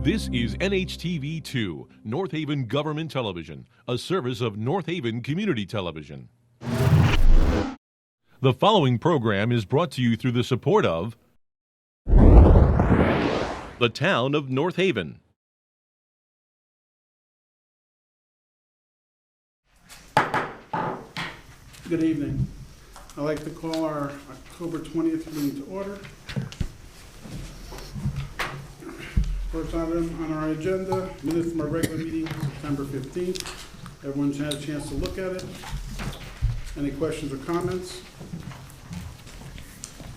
This is NHTV2, North Haven Government Television, a service of North Haven Community Television. The following program is brought to you through the support of the Town of North Haven. Good evening. I'd like to call our October 20th meeting to order. First item on our agenda, minutes from our regular meeting, September 15th. Everyone's had a chance to look at it. Any questions or comments?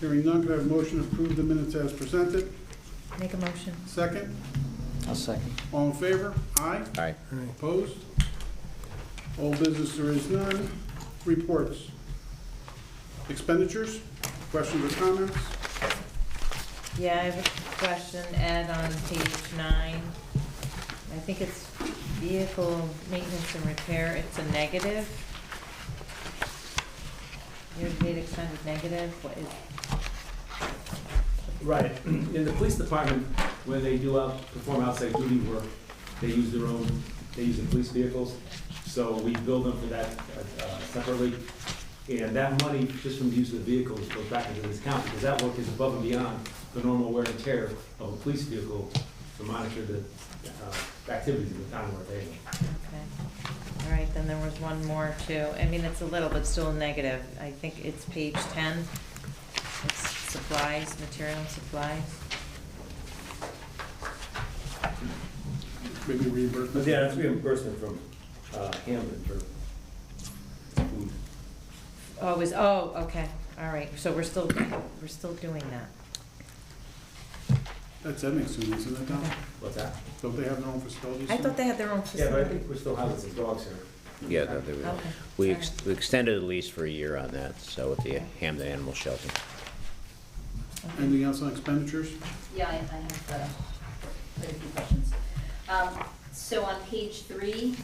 Hearing none, could I have a motion to approve the minutes as presented? Make a motion. Second? I'll second. All in favor? Aye. Aye. Opposed? All business, there is none. Reports. Expenditures? Questions or comments? Yeah, I have a question, Ed, on page 9. I think it's vehicle maintenance and repair. It's a negative. Year-to-date expended negative. What is? Right. In the police department, when they do perform outside duty work, they use the police vehicles. So we bill them for that separately. And that money, just from the use of the vehicles, goes back into this account because that work is above and beyond the normal wear and tear of a police vehicle to monitor the activities of the town of North Haven. Okay. All right, then there was one more too. I mean, it's a little, but still a negative. I think it's page 10. It's supplies, material and supplies. Maybe reimbursement? Yeah, that's reimbursement from Hamlin for food. Oh, it was, okay. All right, so we're still doing that. That's Edmixon, isn't it, Don? What's that? Don't they have their own facilities? I thought they had their own Yeah, facility. but I think we're still having some dogs here. Yeah, no, they were. Okay. We All right. extended the lease for a year on that, so with the Hamden Animal Shelter. Anything else on expenditures? Yeah, I have quite a few questions. So on page 3, again,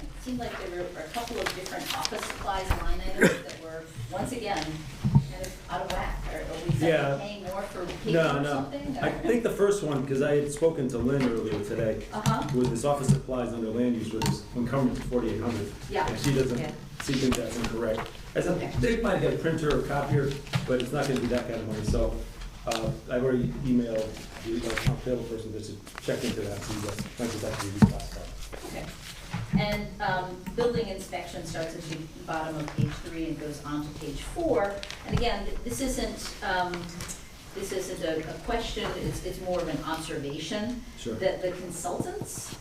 it seemed like there were a couple of different office supplies line items that were, once again, kind of out of whack. Are we suddenly paying more for paper or something? I think the first one, because I had spoken to Lynn earlier today, was this office supplies under land use was encumbered to $4,800. Yeah. And she doesn't, Yeah. she thinks that's incorrect. I said, Okay. they might get a printer or copier, but it's not gonna be that kind of money, so, I've already emailed the account payable person just to check into that, see what, when it's actually reclassified. Okay. And building inspection starts at the bottom of page 3 and goes on to page 4. And again, this isn't a question, it's more of an observation. Sure. That the consultants,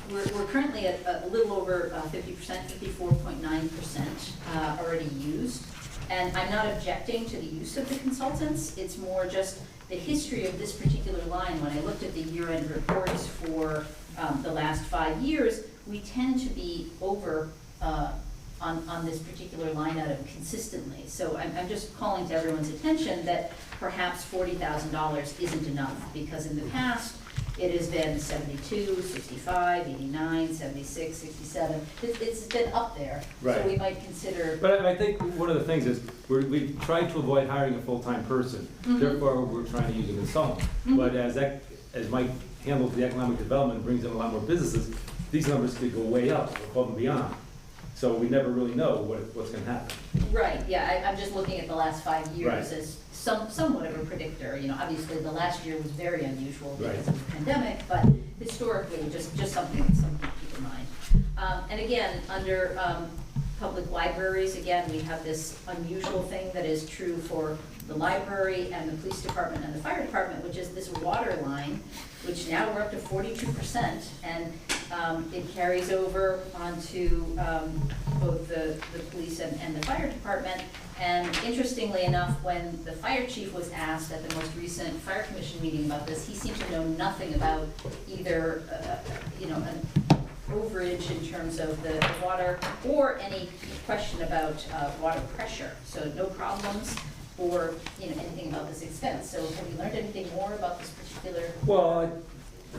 we're currently at a little over 50%, 54.9% already used. And I'm not objecting to the use of the consultants, it's more just the history of this particular line. When I looked at the year-end reports for the last 5 years, we tend to be over on this particular line item consistently. So I'm just calling to everyone's attention that perhaps $40,000 isn't enough, because in the past, it has been 72, 65, 89, 76, 67. It's been up there. Right. So we might consider. But I think one of the things is we've tried to avoid hiring a full-time person. Mhm. Therefore, we're trying to use a consultant. Mhm. But as Mike handles the economic development, brings in a lot more businesses, these numbers could go way up, above and beyond. So we never really know what's going to happen. Right, yeah, I'm just looking at the last 5 years Right. as somewhat of a predictor. You know, obviously the last year was very unusual because Right. of the pandemic, but historically, just something to keep in mind. And again, under public libraries, again, we have this unusual thing that is true for the library and the police department and the fire department, which is this water line, which now we're up to 42%, and it carries over onto both the police and the fire department. And interestingly enough, when the fire chief was asked at the most recent fire commission meeting about this, he seemed to know nothing about either, an overage in terms of the water or any question about water pressure. So no problems or anything about this expense. So have you learned anything more about this particular? Well,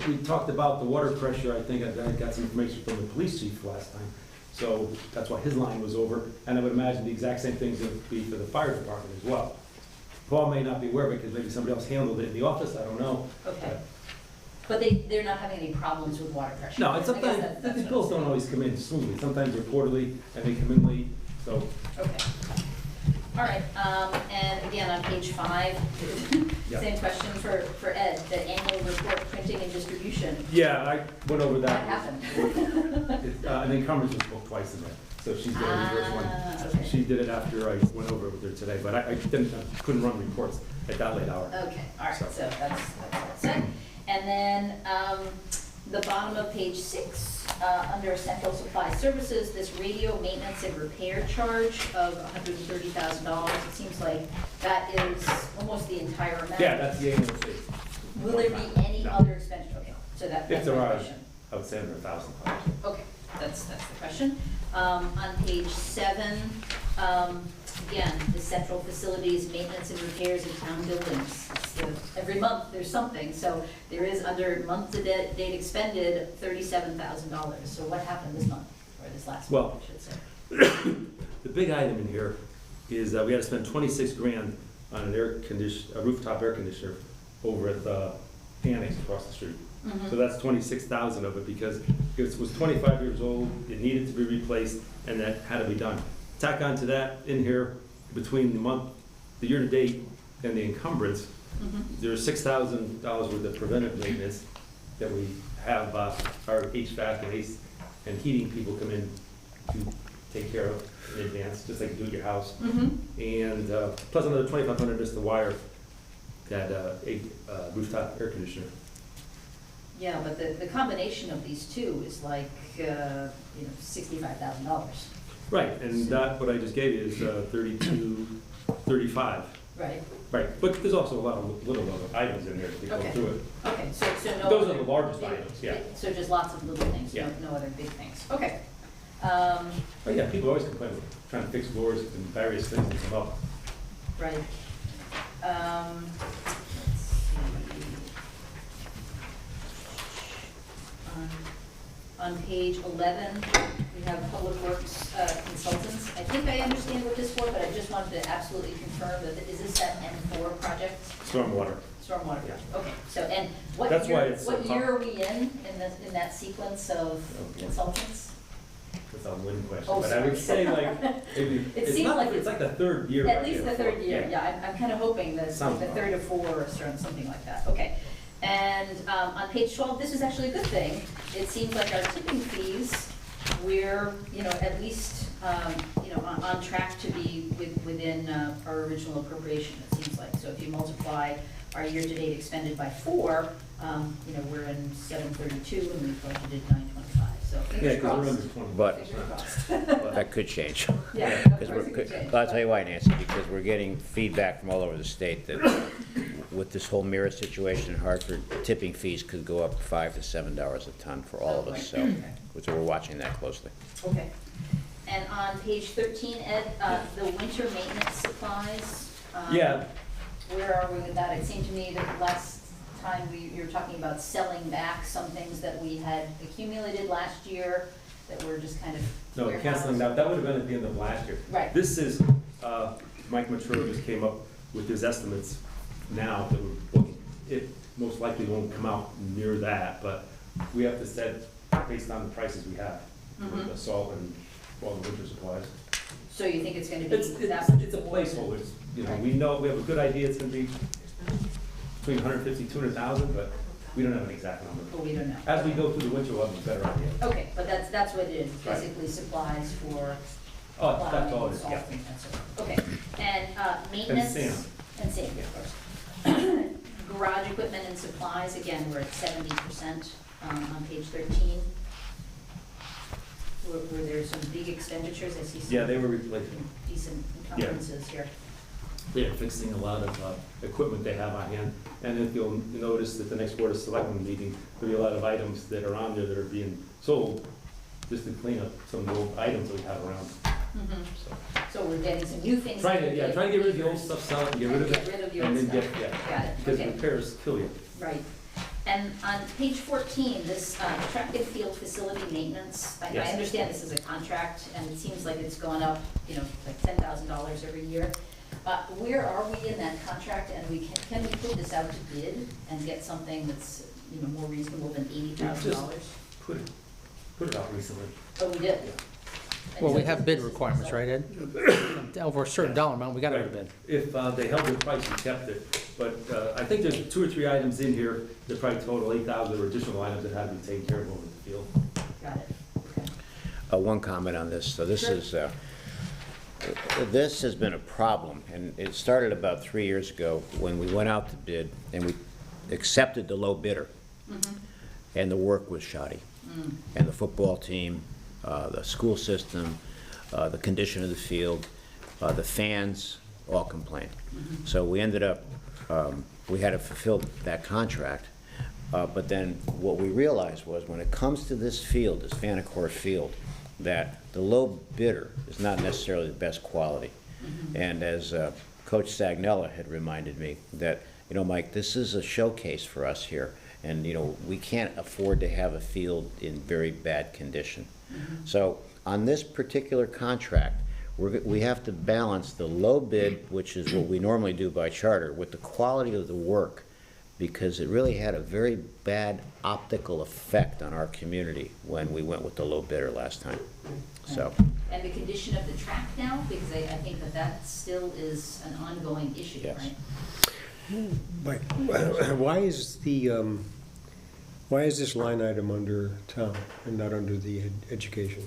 we talked about the water pressure. I think I got some information from the police chief last time. So that's why his line was over. And I would imagine the exact same things would be for the fire department as well. Paul may not be aware of it because maybe somebody else handled it in the office, I don't know. Okay. But they're not having any problems with water pressure? No, it's I guess sometimes, that's the what bills I'm don't saying. always come in smoothly. Sometimes they're quarterly and they come in late, so. Okay. All right, and again, on page 5, Yeah. same question for Ed, the annual report printing and distribution. Yeah, I went over What that. happened? And then encumbrance was booked twice in there, so she did the first one. Okay. She did it after I went over it with her today, but I couldn't run reports at that late hour. Okay, all right, So- so that's it. And then, the bottom of page 6, under essential supply services, this radio maintenance and repair charge of $130,000. It seems like that is almost the entire amount. Yeah, that's the annual fee. Will there be any No. other expenditure? Okay, so that's If my there are, question. I would say under $1,000. Okay, that's the question. On page 7, again, the central facilities, maintenance and repairs in town buildings. Every month, there's something, so there is under month-to-date expended, $37,000. So what happened this month, or this last month, Well- I should say? The big item in here is that we had to spend 26 grand on a rooftop air conditioner over at the annex across the street. Mhm. So that's 26,000 of it because it was 25 years old, it needed to be replaced, and that had to be done. Tack onto that in here, between the year-to-date and the encumbrance, Mhm. there's $6,000 worth of preventive maintenance that we have, our HVAC and heating people come in to take care of in advance, just like you do at your house. Mhm. And plus another 2,500 just to wire that rooftop air conditioner. Yeah, but the combination of these two is like, $65,000. Right, and that, what I just gave you is 32, 35. Right, Right, but there's also a lot of little other items in there if you go Okay. through it. okay, so no. Those are other the largest big- items, yeah. So just lots of little things, Yeah. no other big things. Okay. But yeah, people always complain about trying to fix floors and various things that come up. Right. Let's see. On page 11, we have Public Works Consultants. I think I understand what this is for, but I just wanted to absolutely confirm that, is this that N4 project? Stormwater. Stormwater Yeah. project, okay. So, and what That's why year, it's so what hot. year are we in that sequence of Okay. consultants? That's a win question, Oh, but I would say sorry. like, maybe, It it's seemed not, like it's like the third year. At right least here. the third year, yeah, I'm kind of hoping that it's like Sounds the third or fourth, or something like that, okay. And on page 12, this is actually a good thing. It seems like our tipping fees, we're, at least, on track to be within our original appropriation, it seems like. So if you multiply our year-to-date expended by 4, we're in 732 and we've budgeted 925, so Yeah, fingers because we're under crossed. 20. But Fingers crossed. that could change. Yeah, of Because course it could change. I'll tell you why, Nancy, because we're getting feedback from all over the state that with this whole mirror situation in Hartford, tipping fees could go up $5 to $7 a ton for all of us, so we're watching that closely. Okay. And on page 13, Ed, the winter maintenance supplies. Yeah, Where are we with that? It seemed to me that last time you were talking about selling back some things that we had accumulated last year that were just kind of no, warehoused. canceling that would have been at the end of last year. Right. This is, Mike Maturo just came up with his estimates now that we're booking. It most likely won't come out near that, but we have to set based on the prices we have for Mhm. the salt and all the winter supplies. So you think it's gonna be It's that much a more? placeholder. It's, Right. we know, we have a good idea it's gonna be between 150, 200,000, but we don't have an exact number. But we don't know. As we go through the winter, we'll have a better idea. Okay, but that's what it is, Right. basically supplies for Oh, that's plowing all it and is, salt yeah. and that sort of. Okay, and maintenance. sand. And sand, of course. Garage equipment and supplies, again, we're at 70% on page 13. Were there some big expenditures? I see some. Yeah, they were replacing. Decent encumbrances here. They're fixing a lot of equipment they have on hand. And if you'll notice at the next Board of Selectmen meeting, there'll be a lot of items that are on there that are being sold just to clean up some of the old items that we have around. Mhm. So So we're getting some new things. trying to get rid of the old stuff, sell it, and get rid of And it. get rid of the And old then stuff. get, yeah. Got it, Because okay. repairs kill you. Right. And on page 14, this track and field facility maintenance, I Yes. understand this is a contract, and it seems like it's gone up, like $10,000 every year. Where are we in that contract, and can we put this out to bid and get something that's, more reasonable than $80,000? Put it out recently. Oh, we did? Yeah. And Well, so we have bid this is- requirements, right, Ed? Over a certain dollar amount, we gotta have a bid. If they held their price, we kept it. But I think there's 2 or 3 items in here that probably total 8,000 or additional items that have to be taken care of over the field. Got it, okay. One comment on this. So this Sure. is, this has been a problem, and it started about 3 years ago when we went out to bid and we accepted the low bidder, and the work was shoddy. And the football team, the school system, the condition of the field, the fans all complained. So we ended up, we had to fulfill that contract. But then what we realized was when it comes to this field, this Vanacore field, that the low bidder is not necessarily the best quality. And as Coach Sagnella had reminded me that, Mike, this is a showcase for us here. And, we can't afford to have a field in very bad condition. So on this particular contract, we have to balance the low bid, which is what we normally do by charter, with the quality of the work, because it really had a very bad optical effect on our community when we went with the low bidder last time. So. And the condition of the track now, because I think that still is an ongoing issue, Yes. right? Mike, why is this line item under town and not under the education?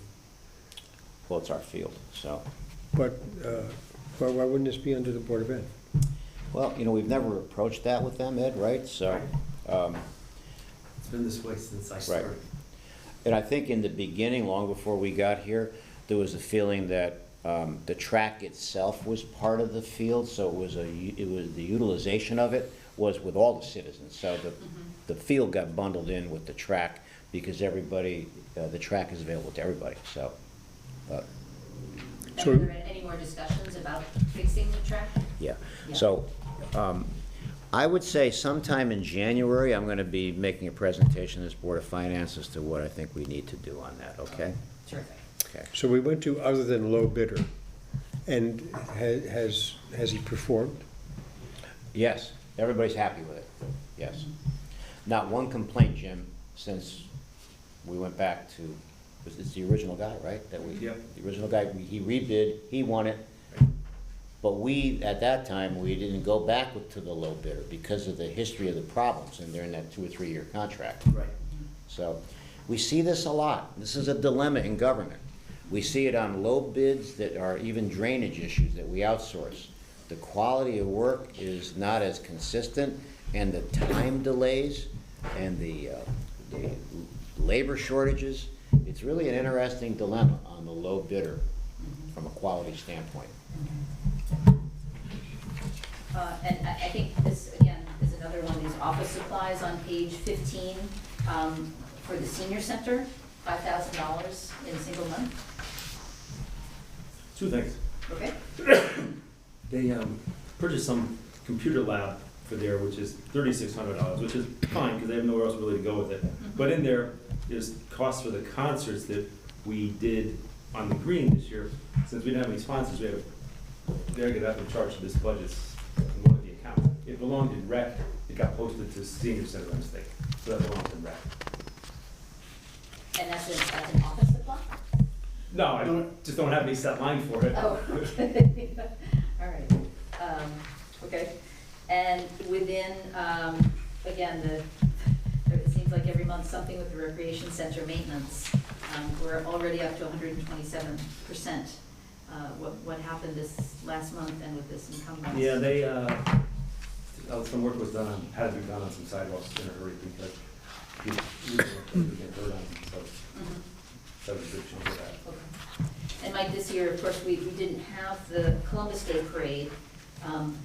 Well, it's our field, so. But why wouldn't this be under the Board of Ed? Well, we've never approached that with them, Ed, right? So, It's been this way since I started. and I think in the beginning, long before we got here, there was a feeling that the track itself was part of the field, so it was the utilization of it was with all the citizens. So the field got bundled in with the track because everybody, the track is available to everybody, so. And are there any more discussions about fixing the track? Yeah, Yeah. so, I would say sometime in January, I'm gonna be making a presentation to this Board of Finance as to what I think we need to do on that, okay? Terrific. Okay. So we went to other than low bidder, and has he performed? Yes, everybody's happy with it, yes. Not one complaint, Jim, since we went back to, it's the original guy, right? Yep. The original guy, he rebid, he won it. But we, at that time, we didn't go back to the low bidder because of the history of the problems, and they're in that 2 or 3 year contract. Right. So, we see this a lot. This is a dilemma in government. We see it on low bids that are even drainage issues that we outsource. The quality of work is not as consistent, and the time delays, and the labor shortages. It's really an interesting dilemma on the low bidder from a quality standpoint. And I think this, again, is another one of these office supplies on page 15, for the senior center, $5,000 in a single month. 2 things. Okay? They purchased some computer lab for there, which is $3,600, which is fine, because they have nowhere else really to go with it. But in there's costs for the concerts that we did on the green this year. Since we didn't have any sponsors, we had to, they're gonna have to charge this budget and go to the account. It belonged in rec, it got posted to senior center by mistake, so that belongs in rec. And that's an office supply? No, I just don't have any set line for it. Oh, okay. All right. Okay. And within, again, it seems like every month something with the recreation center maintenance. We're already up to 127%. What happened this last month and with this incumbent? Yeah, they, some work was done, had to be done on some sidewalks in a hurry because we get hurt on them, so that was a big chunk of that. Okay. And Mike, this year, of course, we didn't have the Columbus Day Parade,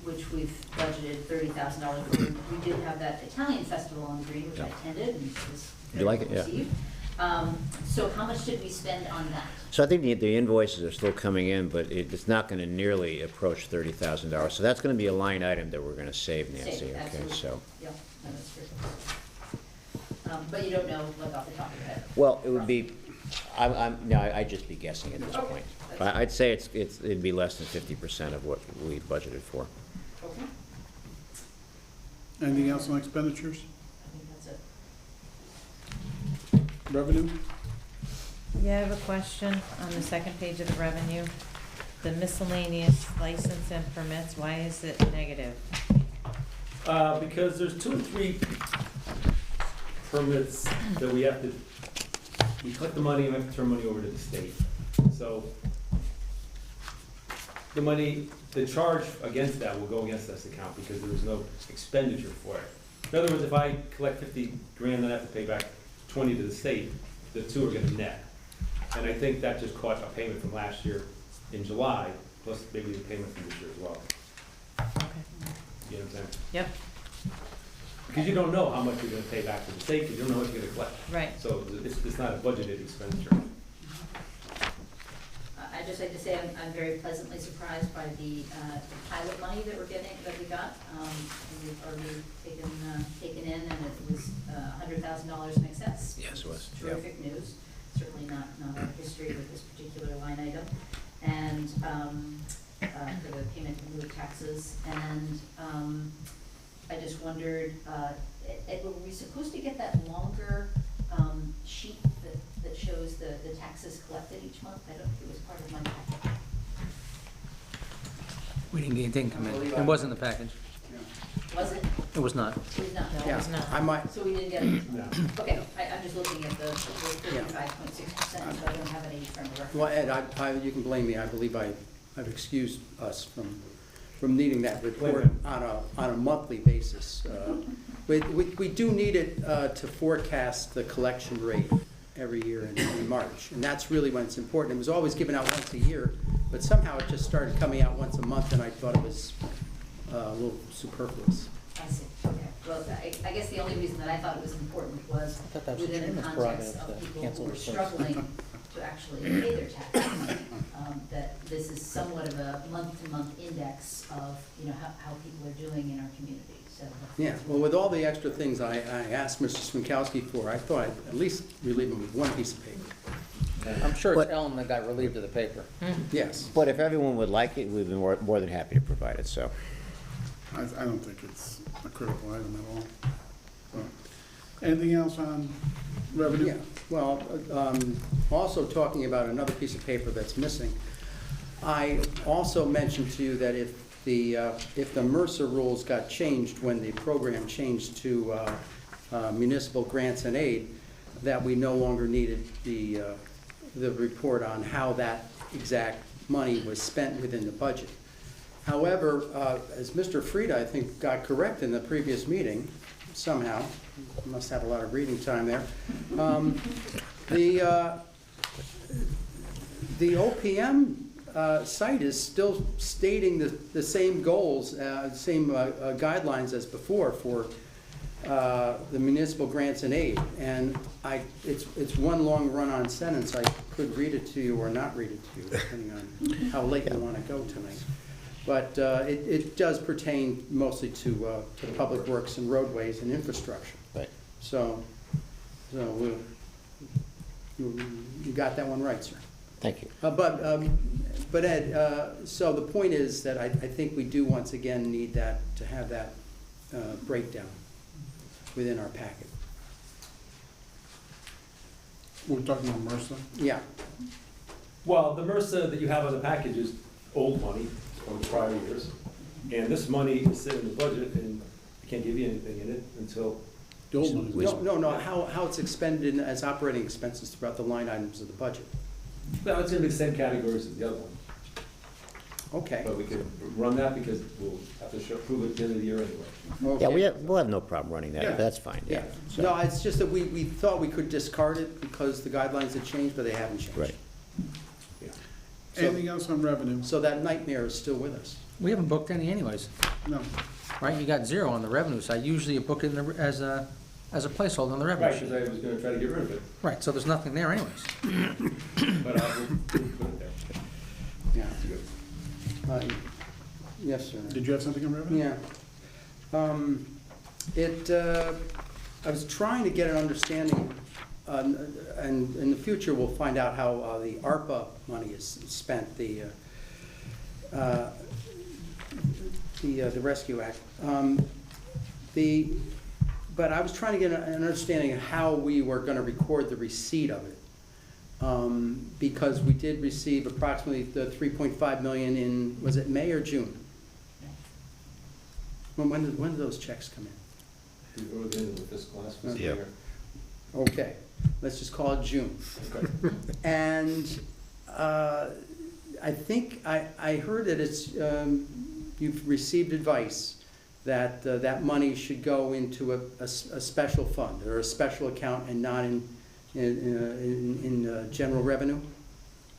which we've budgeted $30,000 for. We did have that Italian festival on the green, which I attended and was You like it? very Yeah. received. So how much did we spend on that? So I think the invoices are still coming in, but it's not gonna nearly approach $30,000. So that's gonna be a line item that we're gonna save, Nancy, Save, okay, absolutely. so. Yep, no, that's true. But you don't know, like, off the top of your head? Well, it would be, I'd just be guessing at this Okay, point. I'd say it'd be less than 50% of what we budgeted for. Okay, Anything else on expenditures? I think that's it. Revenue? Yeah, I have a question on the second page of the revenue. The miscellaneous license and permits, why is it negative? Because there's 2 or 3 permits that we collect the money and we have to turn money over to the state. So the charge against that will go against this account because there is no expenditure for it. In other words, if I collect 50 grand and I have to pay back 20 to the state, the 2 are gonna net. And I think that just caught a payment from last year in July, plus maybe the payment from this year as well. Okay. You know what I'm saying? Yep, Because you don't know how much you're gonna pay back to the state, because you don't know what you're gonna collect. right. So it's not a budgeted expenditure. I'd just like to say I'm very pleasantly surprised by the pilot money that we got. We've already taken in, and it was $100,000 in excess. Yes, it was. Terrific news, certainly not our history with this particular line item. And for the payment in lieu of taxes, and I just wondered, were we supposed to get that longer sheet that shows the taxes collected each month? I don't think it was part of my packet. We didn't get, it didn't come in. It wasn't in the package. Was it? It was not. It was not? No, it was not. I might, So we didn't get it? No. Okay, I'm just looking at the 35.6%, so I don't have any frame of reference. Well, Ed, you can blame me. I believe I've excused us from needing that report on a monthly basis. We do need it to forecast the collection rate every year in March, and that's really when it's important. It was always given out once a year, but somehow it just started coming out once a month, and I thought it was a little superfluous. I see, okay. Well, I guess the only reason that I thought it was important was thought that was the within the chairman's context prerogative of to people cancel who are the service. struggling to actually pay their taxes. That this is somewhat of a month-to-month index of, how people are doing in our community, so. Yeah, well, with all the extra things I asked Mr. Swinkowski for, I thought I'd at least relieve him with one piece of paper. I'm sure But- it's Ellen that got relieved of the paper. Yes. But if everyone would like it, we'd be more than happy to provide it, so. I don't think it's a critical item at all. So, anything else on revenue? Yeah, well, also talking about another piece of paper that's missing, I also mentioned to you that if the MRSA rules got changed when the program changed to municipal grants and aid, that we no longer needed the report on how that exact money was spent within the budget. However, as Mr. Frieda, I think, got correct in the previous meeting, somehow, must have a lot of reading time there, the OPM site is still stating the same goals, same guidelines as before for the municipal grants and aid. And it's one long run-on sentence. I could read it to you or not read it to you, depending on how late you want to go tonight. But it does pertain mostly to public works and roadways and infrastructure. Right. So you got that one right, sir. Thank you. But Ed, so the point is that I think we do once again need to have that breakdown within our packet. We're talking about MRSA? Yeah, Well, the MRSA that you have on the package is old money from prior years, and this money is sitting in the budget, and I can't give you anything in it until, The old one. no, how it's expended as operating expenses throughout the line items of the budget. well, it's gonna be the same categories as the other one. Okay. But we could run that because we'll have to prove it at the end of the year anyway. Yeah, Okay. we'll have no problem running that, Yeah. that's fine, yeah. Yeah, no, it's just that we thought we could discard it because the guidelines had changed, but they haven't changed. Right. Yeah. Anything else on revenue? So that nightmare is still with us. We haven't booked any anyways, No. right? You got 0 on the revenue side. Usually you book it as a placeholder on the revenue Right, sheet. because I was gonna try to get rid of it, Right, so there's nothing there anyways. but we'll put it there. Yeah. It's good. Yes, sir. Did you have something on revenue? Yeah. I was trying to get an understanding and in the future, we'll find out how the ARPA money is spent, the Rescue Act. But I was trying to get an understanding of how we were going to record the receipt of it. Because we did receive approximately the 3.5 million in, was it May or June? When did those checks come in? We were the end of the fiscal last fiscal Yeah. year. Okay, let's just call it June. And I think, I heard that it's, you've received advice that that money should go into a special fund or a special account and not in general revenue?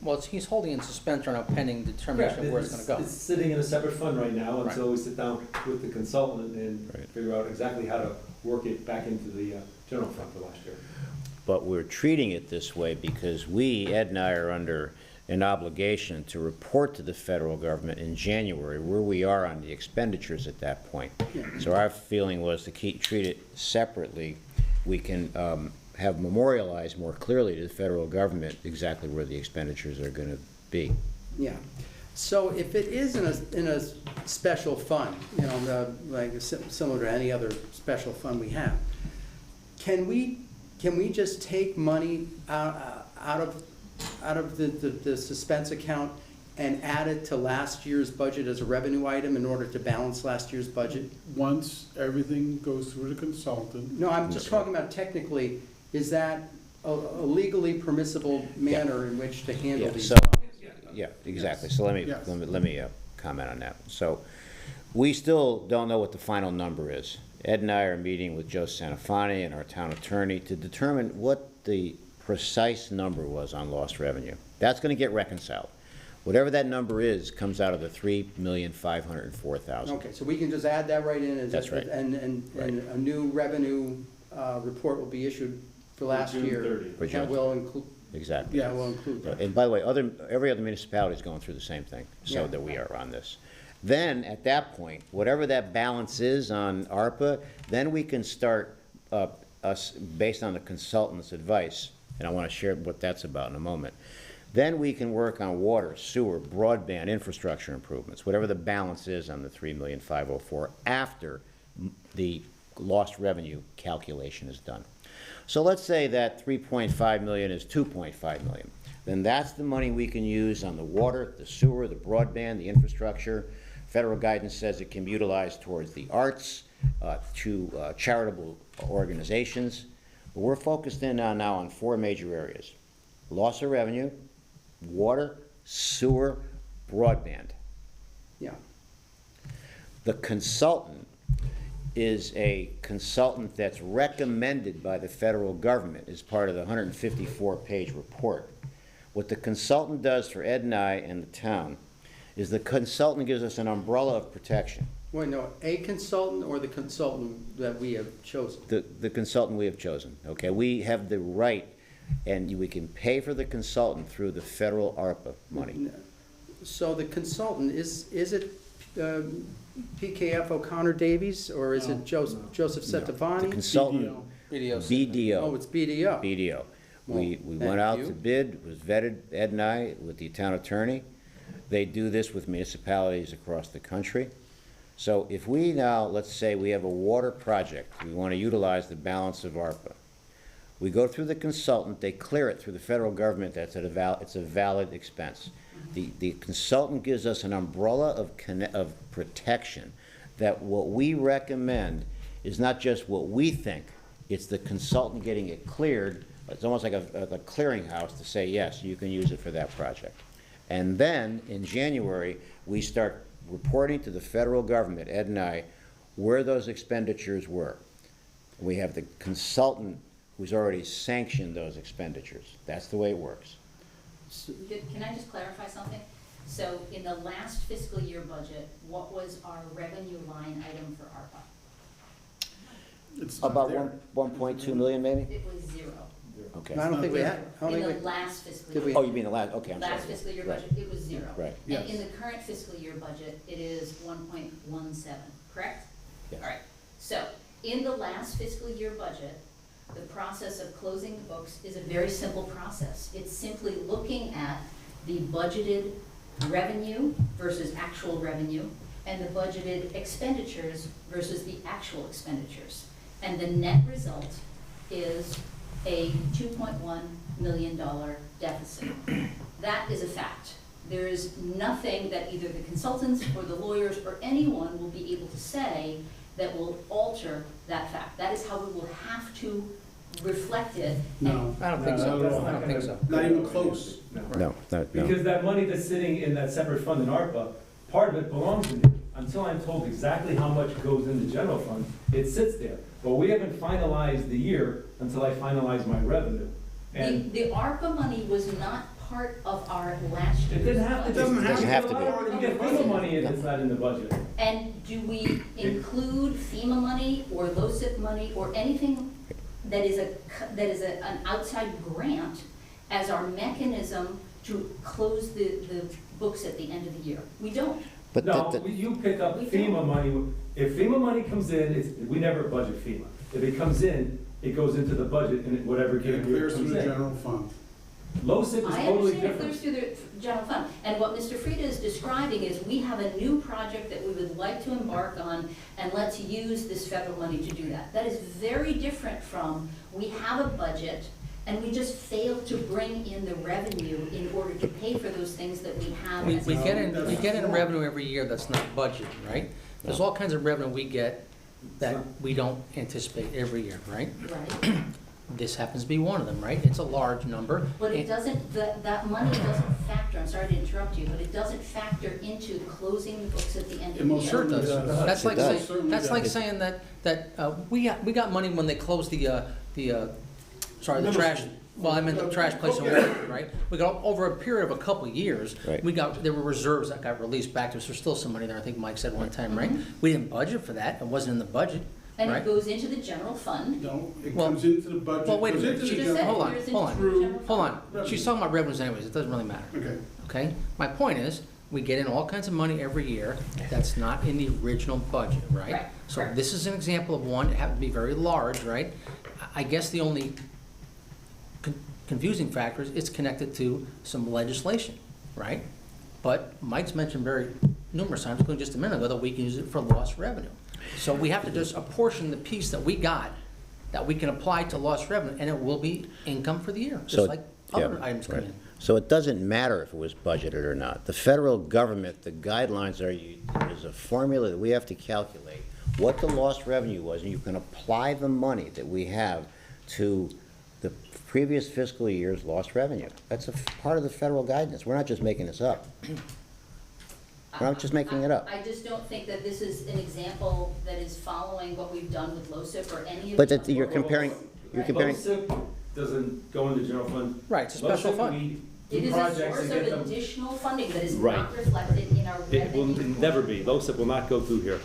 Well, he's holding in suspense right now pending determination of where it's gonna go. It's sitting in a separate fund right now Right. until we sit down with the consultant and Right. figure out exactly how to work it back into the general fund for last year. But we're treating it this way because we, Ed and I, are under an obligation to report to the federal government in January where we are on the expenditures at that point. Yeah. So our feeling was to treat it separately. We can have memorialized more clearly to the federal government exactly where the expenditures are going to be. Yeah. So if it is in a special fund, you know, like similar to any other special fund we have, can we just take money out of the suspense account and add it to last year's budget as a revenue item in order to balance last year's budget? Once everything goes through the consultant, No, I'm just talking about technically, is that a legally permissible manner in which to handle Yeah, these so- funds? Yeah, exactly. So let me Yes. comment on that. So we still don't know what the final number is. Ed and I are meeting with Joe Sanafani and our town attorney to determine what the precise number was on lost revenue. That's going to get reconciled. Whatever that number is comes out of the $3,504,000. Okay, so we can just add that right in as. That's right. And Right. a new revenue report will be issued for last June year. 30th. For June. That will include, Exactly. yeah, will include that. And by the way, every other municipality is going through the same thing, so Yeah. that we are on this. Then, at that point, whatever that balance is on ARPA, then we can start us, based on the consultant's advice, and I want to share what that's about in a moment. Then we can work on water, sewer, broadband, infrastructure improvements, whatever the balance is on the $3,504,000 after the lost revenue calculation is done. So let's say that 3.5 million is 2.5 million. Then that's the money we can use on the water, the sewer, the broadband, the infrastructure. Federal guidance says it can be utilized towards the arts, to charitable organizations. But we're focused in on now on 4 major areas: loss of revenue, water, sewer, broadband. Yeah, The consultant is a consultant that's recommended by the federal government as part of the 154-page report. What the consultant does for Ed and I and the town is the consultant gives us an umbrella of protection. wait, no, a consultant or the consultant that we have chosen? The consultant we have chosen, okay? We have the right, and we can pay for the consultant through the federal ARPA money. So the consultant, is it PKF O'Connor Davies, or is it Joseph The Setivani? consultant, BDO. Oh, BDO, it's BDO. BDO. We Well, went out thank to you. bid, it was vetted, Ed and I, with the town attorney. They do this with municipalities across the country. So if we now, let's say we have a water project, we want to utilize the balance of ARPA. We go through the consultant, they clear it through the federal government, it's a valid expense. The consultant gives us an umbrella of protection, that what we recommend is not just what we think, it's the consultant getting it cleared. It's almost like a clearinghouse to say, yes, you can use it for that project. And then, in January, we start reporting to the federal government, Ed and I, where those expenditures were. We have the consultant who's already sanctioned those expenditures. That's the way it works. Can I just clarify something? So in the last fiscal year budget, what was our revenue line item for ARPA? it's not About there. 1.2 million, maybe? It was 0. Okay. I don't think we had, I don't In think the we, last fiscal Did year. we- Oh, you mean the last, okay, I'm sorry. Last fiscal year Right. budget, it was 0. Right. Yes. And in the current fiscal year budget, it is 1.17, correct? Yes. All right, so in the last fiscal year budget, The process of closing the books is a very simple process. It's simply looking at the budgeted revenue versus actual revenue, and the budgeted expenditures versus the actual expenditures. And the net result is a $2.1 million deficit. That is a fact. There is nothing that either the consultants or the lawyers or anyone will be able to say that will alter that fact. That is how we will have to reflect it. No, I don't think so. I don't think so. not even close. No, no. Because that money that's sitting in that separate fund in ARPA, part of it belongs to me. Until I'm told exactly how much goes in the general fund, it sits there. But we haven't finalized the year until I finalize my revenue. And The ARPA money was not part of our last year's it didn't have to be. budget. Doesn't have to be. We get FEMA money if it's not in the budget. And do we include FEMA money or LoCIP money or anything that is an outside grant as our mechanism to close the books at the end of the year? We don't. But No, the- you pick up We FEMA money. If FEMA money comes in, we never budget FEMA. If it comes in, it goes into the budget and whatever It given year clears it through comes the in. general fund. LoCIP is I totally understand it clears different. through the general fund. And what Mr. Frieda is describing is we have a new project that we would like to embark on, and let's use this federal money to do that. That is very different from, we have a budget, and we just fail to bring in the revenue in order to pay for those things that we have. We as we a- get in revenue every year that's not budgeted, right? There's all kinds of revenue we get that we don't anticipate every year, right? Right. This happens to be one of them, right? It's a large number. But it and- doesn't, that money doesn't factor, I'm sorry to interrupt you, but it doesn't factor into closing the books at the end of It the most year. Sure it certainly does. does. That's It like does. saying, that's like saying that we got money when they closed the trash, well, I meant the trash place in Warren, right? We got, over a period of a couple of years, Right. there were reserves that got released back to us. There's still some money there, I think Mike said one time, right? Mm-hmm. We didn't budget for that. It wasn't in the budget, And it right? goes into the general fund. No, it Well- comes into the budget. Well, wait a goes minute. into You the just said general- Hold on, it goes hold into on. the general Hold fund. on. She's talking about revenues anyways. It doesn't really matter. Okay. Okay? My point is, we get in all kinds of money every year that's not in the original budget, right? Right, So correct. this is an example of one, it happened to be very large, right? I guess the only confusing factor is it's connected to some legislation, right? But Mike's mentioned very numerous times, including just a minute ago, that we can use it for lost revenue. So we have to just apportion the piece that we got, that we can apply to lost revenue, and it will be income for the year, So, just like yeah, other items come right. in. So it doesn't matter if it was budgeted or not. The federal government, the guidelines are, there's a formula that we have to calculate what the lost revenue was, and you can apply the money that we have to the previous fiscal year's lost revenue. That's a part of the federal guidance. We're not just making this up. We're not just making it up. I just don't think that this is an example that is following what we've done with LoCIP or any of But the. that you're comparing, you're comparing, LoCIP doesn't go in the general fund. Right, it's a special LoCIP, fund. we It do is a projects source and of get them. additional funding that is Right. not reflected in our It will revenue. never be. LoCIP will not go through here.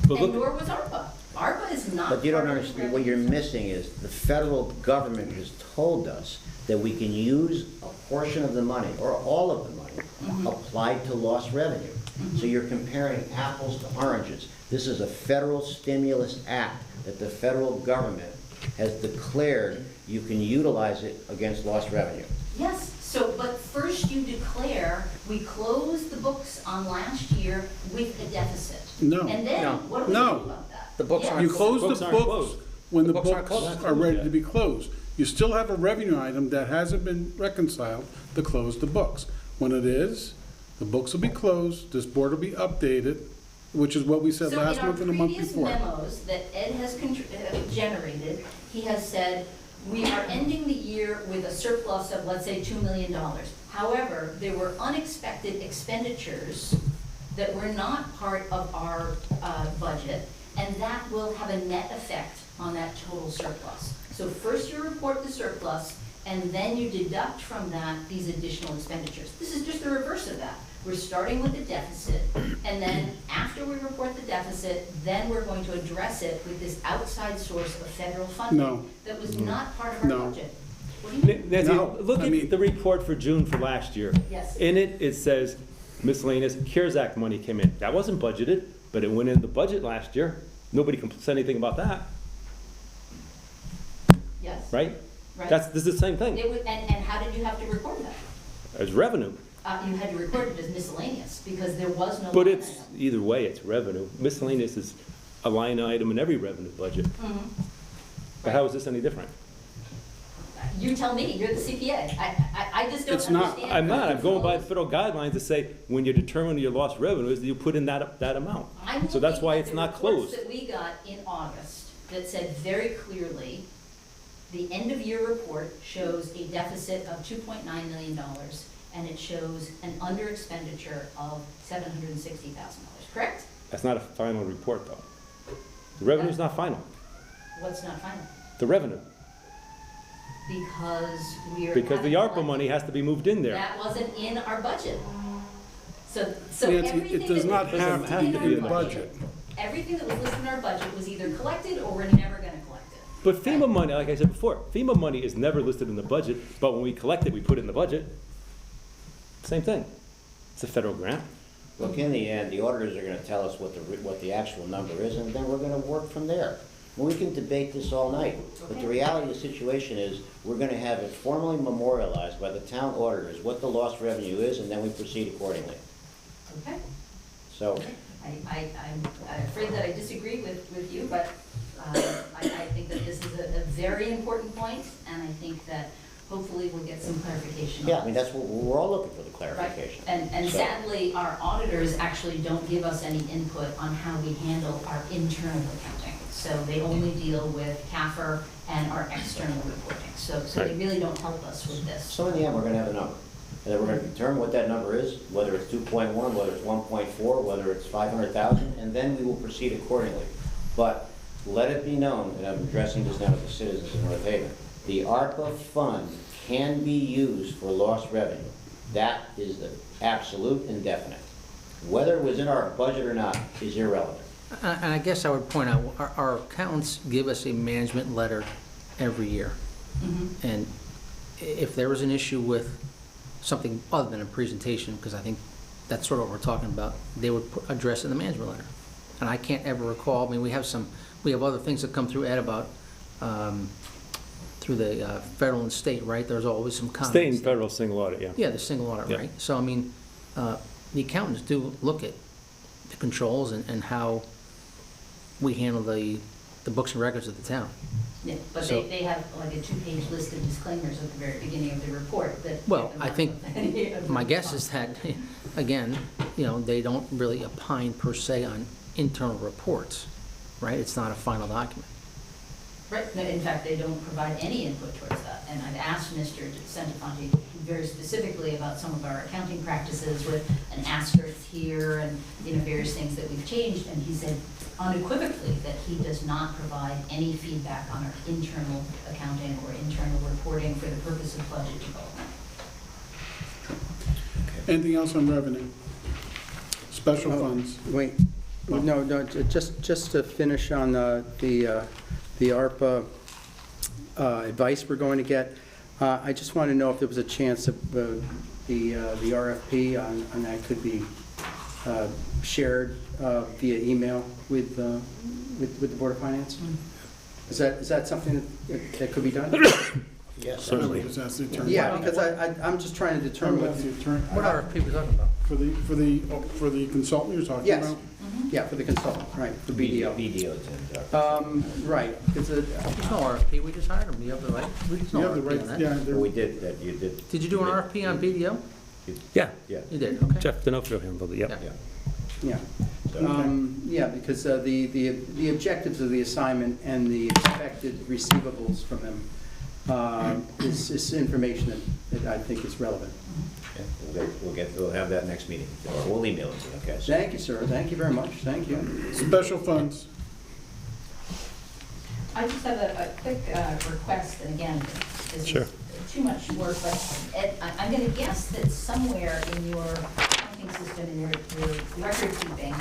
But And look, nor was ARPA. ARPA is not. but you don't part of the understand, what you're revenue. missing is the federal government has told us that we can use a portion of the money, or all of the money, applied to lost revenue. So you're comparing apples to oranges. This is a federal stimulus act that the federal government has declared you can utilize it against lost revenue. Yes, so, but first you declare, we closed the books on last year with a deficit. No. And then, No. what do we do No. about that? The books Yes. aren't You close Books the aren't books closed. when the The books aren't books closed. are ready to be closed. You still have a revenue item that hasn't been reconciled to close the books. When it is, the books will be closed, this board will be updated, which is what we said last month and the month before. So in our previous memos that Ed has generated, he has said, we are ending the year with a surplus of, let's say, $2 million. However, there were unexpected expenditures that were not part of our budget, and that will have a net effect on that total surplus. So first you report the surplus, and then you deduct from that these additional expenditures. This is just the reverse of that. We're starting with the deficit, and then after we report the deficit, then we're going to address it with this outside source of federal funding No. that was not part of our No. budget. What do you mean? Nancy, No, look I at mean- the report for June for last year. Yes. In it, it says miscellaneous CARES Act money came in. That wasn't budgeted, but it went in the budget last year. Nobody said anything about that. Yes. right? Right. This is the same thing, And how did you have to record that? as revenue. You had to record it as miscellaneous, because there was no But line it's, item. either way, it's revenue. Miscellaneous is a line item in every revenue budget. Mhm. But how is this any different? You tell me, you're the CPA. I just don't It's not. understand. I'm not, I'm going by the the federal guidelines to say, when you determine your lost revenues, you put in that amount. So that's why it's not closed. The reports that we got in August that said very clearly, the end-of-year report shows a deficit of $2.9 million, and it shows an under-expenditure of $760,000, correct? That's not a final report, though. The revenue's not final, What's not final? the revenue. Because we're. Because the ARPA money has to be moved in there. That wasn't in our budget. So Nancy, everything it does that not was have listed to be our in the budget. Everything that was listed in our budget was either collected or we're never gonna collect it. But FEMA money, like I said before, FEMA money is never listed in the budget, but when we collect it, we put it in the budget. Same thing. It's a federal grant. Look, in the end, the auditors are gonna tell us what the actual number is, and then we're gonna work from there. We can debate this all night, but the reality of the situation is, we're gonna have it formally memorialized by the town auditors, what the lost revenue is, and then we proceed accordingly. Okay? So, I'm afraid that I disagree with you, but I think that this is a very important point, and I think that hopefully we'll get some clarification on yeah, I mean, this. that's what, we're all looking for, the Right, clarification. and So- sadly, our auditors actually don't give us any input on how we handle our internal accounting. So they only deal with CAFR and our external reporting, so they Right. really don't help us with this. So in the end, we're gonna have a number, and then we're gonna determine what that number is, whether it's 2.1, whether it's 1.4, whether it's 500,000, and then we will proceed accordingly. But let it be known, and I'm addressing this now with the citizens of North Haven, the ARPA fund can be used for lost revenue. That is the absolute and definite. Whether it was in our budget or not is irrelevant. And I guess I would point out, our accountants give us a management letter every year. Mhm. And if there was an issue with something other than a presentation, because I think that's sort of what we're talking about, they would address it in the management letter. And I can't ever recall, I mean, we have other things that come through Ed about, through the federal and state, right? There's always some comments. State and federal single audit, yeah. Yeah, the single audit, Yeah. right? So, I mean, the accountants do look at the controls and how we handle the books and records of the town. Yeah, but So- they have like a two-page list of disclaimers at the very beginning of the report that. Well, give them I up think, with any of the my guess is response. that, again, they don't really opine per se on internal reports, right? It's not a final document. Right, no, in fact, they don't provide any input towards that, and I've asked Mr. Santafanti very specifically about some of our accounting practices with an asterisk here and, various things that we've changed, and he said unequivocally that he does not provide any feedback on our internal accounting or internal reporting for the purpose of budget development. Anything else on revenue? Special Oh, funds? Wait, no, just to finish on the ARPA advice we're going to get, I just want to know if there was a chance that the RFP on that could be shared via email with the Board of Finance? Is that something that could be done? Yes, Certainly. Just ask the attorney. Yeah, because I'm just trying to determine Ask the attorney. What RFP are we talking about? For the consultant you're talking Yes. about? Yeah, for the consultant, right, for BDO. BDO, Tim. Right, it's a, There's no RFP, we just hired them, do you have the right? There's You no have the RFP right, on that. yeah, there- We did, that you did. Did you do an RFP on BDO? Yeah, Yeah. You did, okay. Jeff D'Onofrio handled it, yep. Yeah. Yeah. yeah. So- Yeah, because the objectives of the assignment and the expected receivables from them is information that I think is relevant. Yeah, we'll have that next meeting, or we'll email it to you, okay? So- Thank you, sir, thank you very much, thank you. Special funds? I just have a quick request, and again, this Sure. is too much work, but Ed, I'm gonna guess that somewhere in your accounting system, in your record keeping,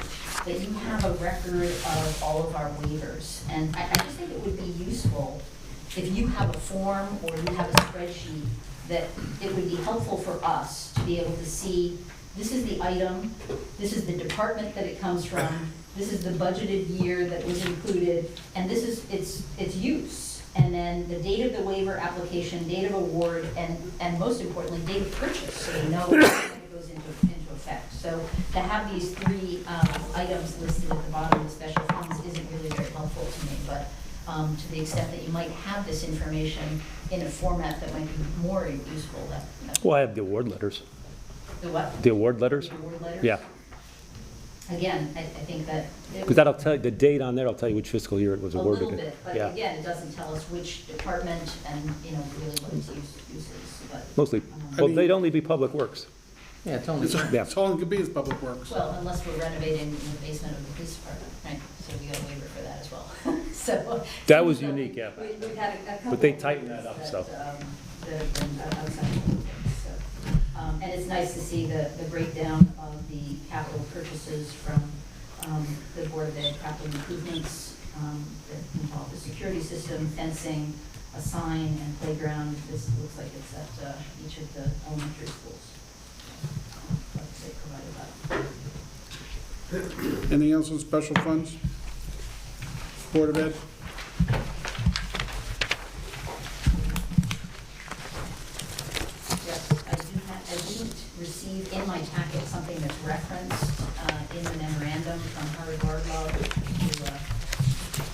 that you have a record of all of our waivers. And I just think it would be useful if you have a form or you have a spreadsheet, that it would be helpful for us to be able to see, this is the item, this is the department that it comes from, this is the budgeted year that was included, and this is its use. And then the date of the waiver application, date of award, and most importantly, date of purchase, so you know when it goes into effect. So to have these three items listed at the bottom of the special funds isn't really very helpful to me, but to the extent that you might have this information in a format that might be more useful, that's. Well, I have the award letters. The what? The award letters? The award letters? Yeah, Again, I think that. because that'll tell you, the date on there will tell you which fiscal year it was A awarded. little bit, but Yeah. again, it doesn't tell us which department and, you know, really what its use is, but. Mostly, I well, mean- they'd only be Public Works. Yeah, it's only, It's all it could be is Public Works. Well, unless we're renovating in the basement of the police department, right? So we got a waiver for that as well. So. That was so unique, yeah. We've had a couple. But they of tightened waivers that up, so. that have been outside of the works, so. And it's nice to see the breakdown of the capital purchases from the Board of Ed capital improvements that involve the security system, fencing, a sign, and playground. This looks like it's at each of the elementary schools. They provided that. Anything else on special funds? Board of Ed? Yes, I do receive in my packet something that's referenced in the memorandum from Harvard Bardlaw to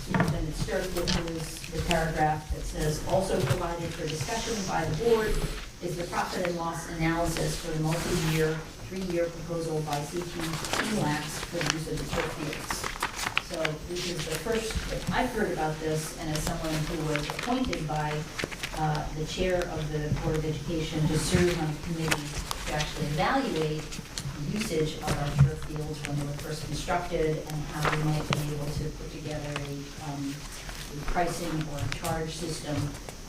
Superintendent Sturk, which is the paragraph that says, also provided for discussion by the board is the profit and loss analysis for the multi-year, 3-year proposal by CT LAX for the use of the turf fields. So this is the first that I've heard about this, and as someone who was appointed by the chair of the Board of Education to serve on the committee to actually evaluate the usage of our turf fields when they were first constructed and how we might be able to put together a pricing or a charge system.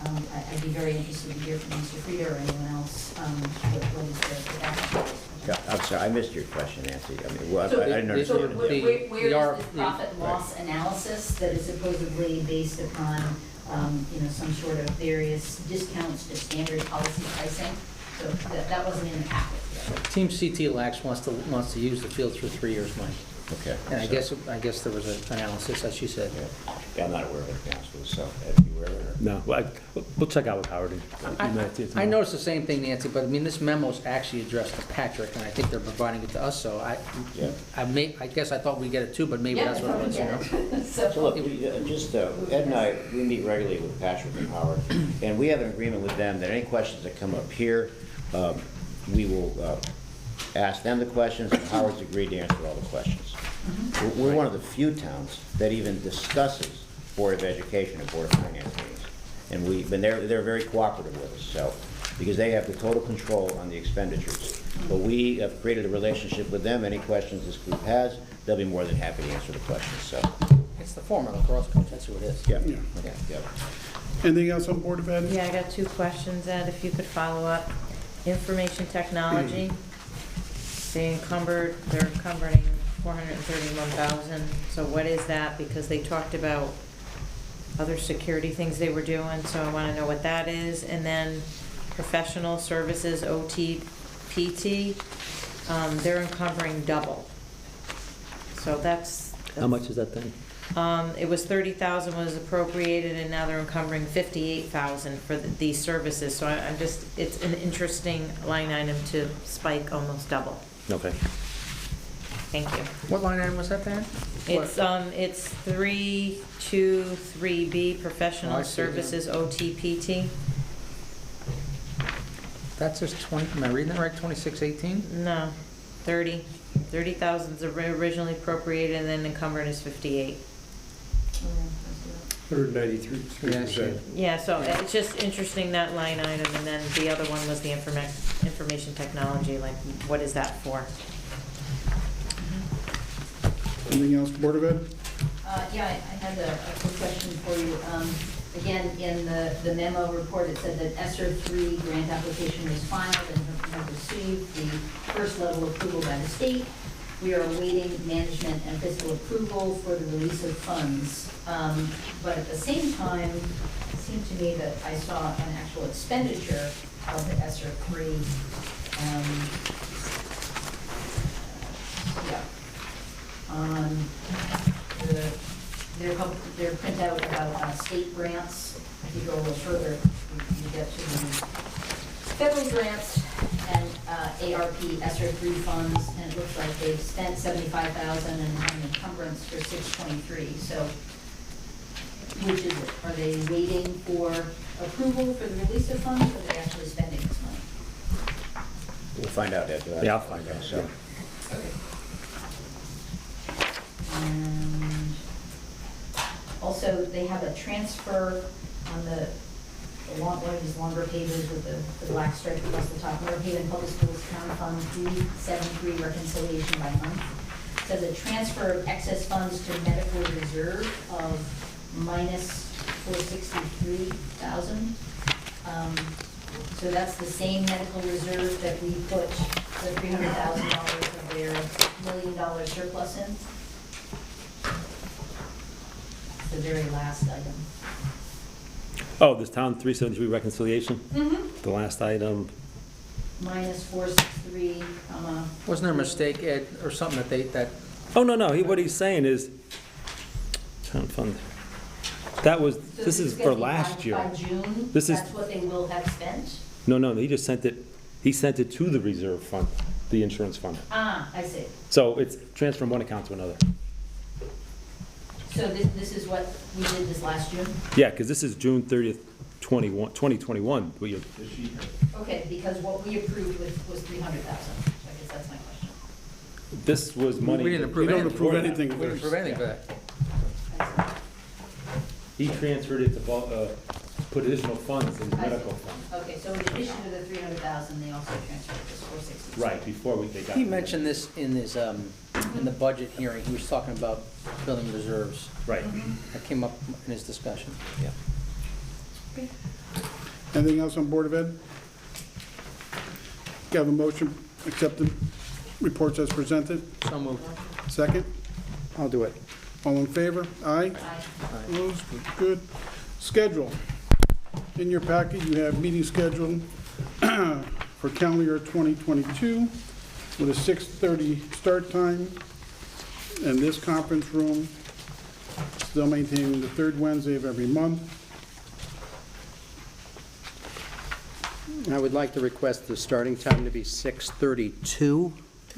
I'd be very interested to hear from Mr. Frieder or anyone else, what is the background. Yeah, I'm sorry, I missed your question, Nancy. I mean, well, So I didn't the- So understand it. where is this profit and loss analysis that is supposedly based upon, you know, some sort of various discounts to standard policy pricing? So that wasn't in the packet yet. Team CT Lax wants to use the fields for 3 years, Mike. Okay. And so- I guess there was an analysis, as you said. Yeah, I'm not aware of it, to be honest with you, so, are you aware of it? or- No, well, we'll check out with Howard. I noticed the same thing, Nancy, but I mean, this memo's actually addressed to Patrick, and I think they're providing it to us, so Yeah. I guess I thought we'd get it too, but maybe Yeah, that's what it was, you know? I thought we did. So look, Ed and I, we meet regularly with Patrick and Howard, and we have an agreement with them that any questions that come up here, we will ask them the questions, and Howard's agreed to answer all the questions. We're one of the few towns that even discusses Board of Education and Board of Finance meetings. And they're very cooperative with us, so, because they have the total control on the expenditures. But we have created a relationship with them. Any questions this group has, they'll be more than happy to answer the questions, so, It's the former lacrosse coach, that's who it is. yeah. Yeah. Yeah. Anything else on Board of Ed? Yeah, I got 2 questions, Ed, if you could follow up. Information technology, they're encumbering 431,000, so what is that? Because they talked about other security things they were doing, so I wanna know what that is. And then professional services, OT, PT, they're encumbering double. So that's. How much is that thing? It was 30,000 was appropriated, and now they're encumbering 58,000 for these services. So I'm just, it's an interesting line item to spike almost double. Okay. Thank you. What line item was that, Dan? It's 323B, Oh, professional I see, yeah. services, OTPT. That's just 20, am I reading that right, 2618? No, 30,000 is originally appropriated, and then encumbered is 58. 193%. Yeah, so it's just interesting, that line item, and then the other one was the information technology, like, what is that for? Anything else, Board of Ed? Yeah, I had a quick question for you. Again, in the memo report, it said that ESSER 3 grant application was filed and have received the first level approval by the state. We are awaiting management and fiscal approval for the release of funds. But at the same time, it seemed to me that I saw an actual expenditure of the ESSER 3. On their printout about state grants if you go a little further, you get to the federal grants and ARP ESSER 3 funds, and it looks like they've spent $75,000 and have an encumbrance for $623. So, which is it? Are they waiting for approval for the release of funds, or are they actually spending this money? We'll find out after that. Yeah, I'll find out. So, Okay. And also, they have a transfer on the one of these longer pages with the black stripe across the top. North Haven Public Schools Town Fund 373 reconciliation by month. It says a transfer of excess funds to medical reserve of minus $463,000. So that's the same medical reserve that we put the $300,000 of their $1 million surplus in. It's the very last item. Oh, this town 373 reconciliation, Mm-hmm. the last item. Minus 463, Wasn't there a mistake, Ed, or something that Oh, no, no, what he's saying is, town fund, that was, so this is gonna for be last year. By June, This is- that's what they will have spent? No, he just sent it, he sent it to the reserve fund, the insurance fund. Ah, I see. So it's transferred from one account to another. So this is what we did this last June? Yeah, because this is June 30th, 2021. Okay, because what we approved was 300,000. So I guess that's my question. This was money. we didn't We approve don't anything. approve anything. We didn't approve anything for that. I He transferred it to, put additional funds in the I see. medical fund. see. Okay, so in addition to the 300,000, they also transferred this 460. Right, before they got. He mentioned this in his, in the budget hearing, he was talking about building reserves. Right. That came up in his discussion. Yeah. Anything else on Board of Ed? You have a motion, accept the reports as presented? So moved. Second? I'll do it. All in favor? Aye? Aye. Opposed? Good. Schedule. In your packet, you have meeting schedule for calendar year 2022 with a 6:30 start time in this conference room, still maintaining the third Wednesday of every month. I would like to request the starting time to be 6:32,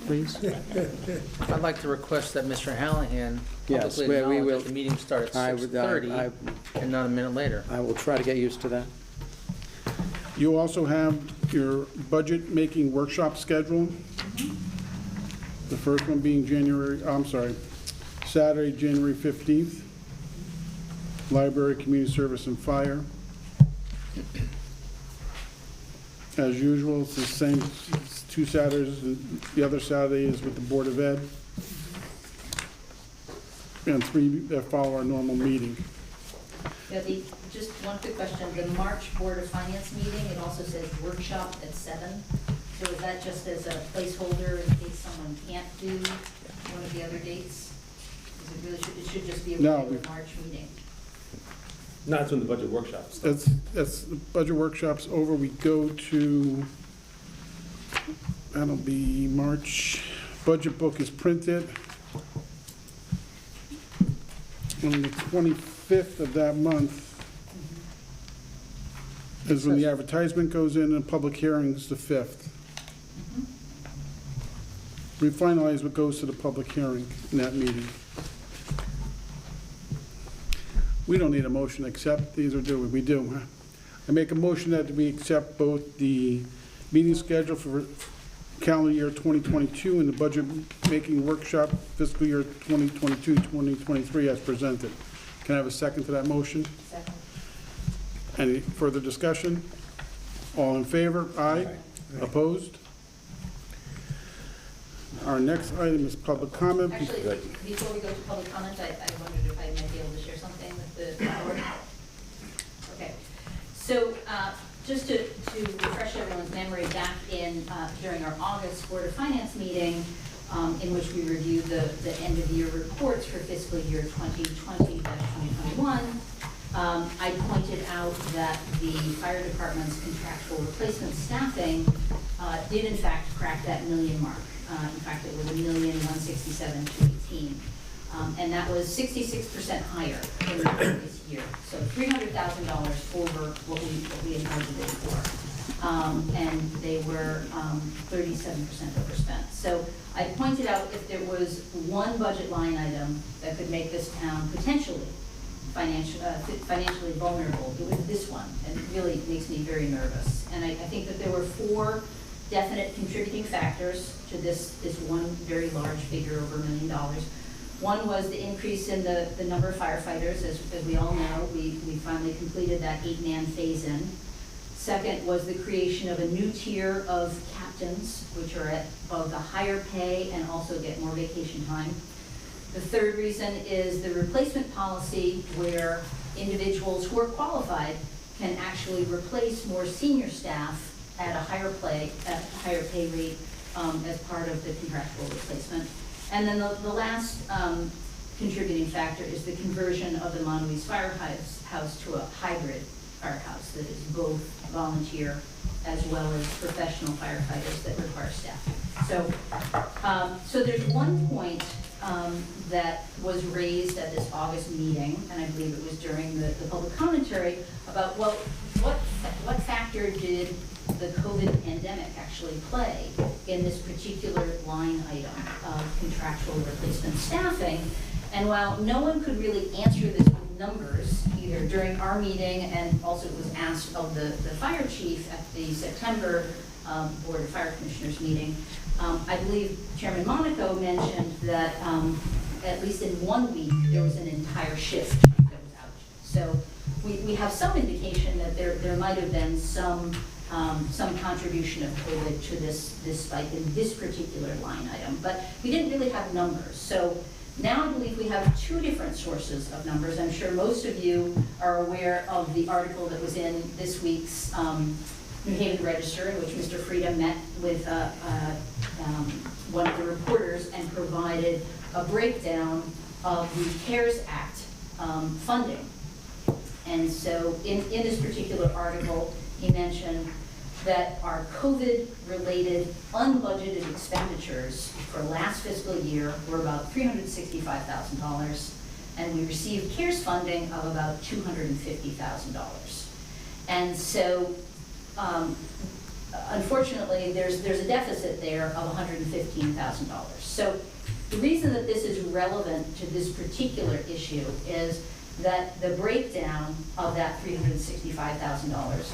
please. I'd like to request that Mr. Hallahan Yes, publicly we acknowledge will- that the meeting started I at would- 6:30 I- and not a minute later. I will try to get used to that. You also have your budget-making workshop schedule. The first one being Saturday, January 15th. Library, Community Service, and Fire. As usual, it's the same, it's 2 Saturdays, and the other Saturday is with the Board of Ed. And 3 that follow our normal meeting. Yeah, just one quick question. The March Board of Finance meeting, it also says workshop at 7. So is that just as a placeholder in case someone can't do one of the other dates? It should just be a No, regular March meeting. No, that's when the budget workshops. That's, the budget workshop's over, we go to, that'll be March, budget book is printed on the 25th of that month is when the advertisement goes in and public hearings the 5th. We finalize what goes to the public hearing in that meeting. We don't need a motion to accept these, or do we? We do, huh? I make a motion that we accept both the meeting schedule for calendar year 2022 and the budget-making workshop fiscal year 2022-2023 as presented. Can I have a second to that motion? Second. Any further discussion? All in favor? Aye. Opposed? Our next item is public comment. Actually, before we go to public comment, I wondered if I might be able to share something with the board. Okay, so just to refresh everyone's memory, back in during our August Board of Finance meeting, in which we reviewed the end-of-year reports for fiscal year 2020-2021, I pointed out that the fire department's contractual replacement staffing did in fact crack that million mark. In fact, it was $1,167,218. And that was 66% higher than the previous year. So $300,000 over what we had budgeted for. And they were 37% overspent. So I pointed out if there was one budget line item that could make this town potentially financially vulnerable, it was this one, and it really makes me very nervous. And I think that there were 4 definite contributing factors to this one very large figure, over $1 million. One was the increase in the number of firefighters. As we all know, we finally completed that 8-man phase-in. Second was the creation of a new tier of captains, which are at both a higher pay and also get more vacation time. The third reason is the replacement policy, where individuals who are qualified can actually replace more senior staff at a higher pay rate as part of the contractual replacement. And then the last contributing factor is the conversion of the Monterey's firehouse to a hybrid firehouse that is both volunteer as well as professional firefighters that require staff. So there's one point that was raised at this August meeting, and I believe it was during the public commentary, about, well, what factor did the COVID pandemic actually play in this particular line item of contractual replacement staffing? And while no one could really answer this with numbers, either during our meeting, and also it was asked of the fire chief at the September Board of Fire Commissioners meeting, I believe Chairman Monaco mentioned that at least in 1 week, there was an entire shift that was out. So we have some indication that there might have been some contribution of COVID to this spike in this particular line item, but we didn't really have numbers. So now I believe we have 2 different sources of numbers. I'm sure most of you are aware of the article that was in this week's New Haven Register, in which Mr. Frieda met with one of the reporters and provided a breakdown of the CARES Act funding. And so in this particular article, he mentioned that our COVID-related unbudgeted expenditures for last fiscal year were about $365,000, and we received CARES funding of about $250,000. And so, unfortunately, there's a deficit there of $115,000. So the reason that this is relevant to this particular issue is that the breakdown of that $365,000,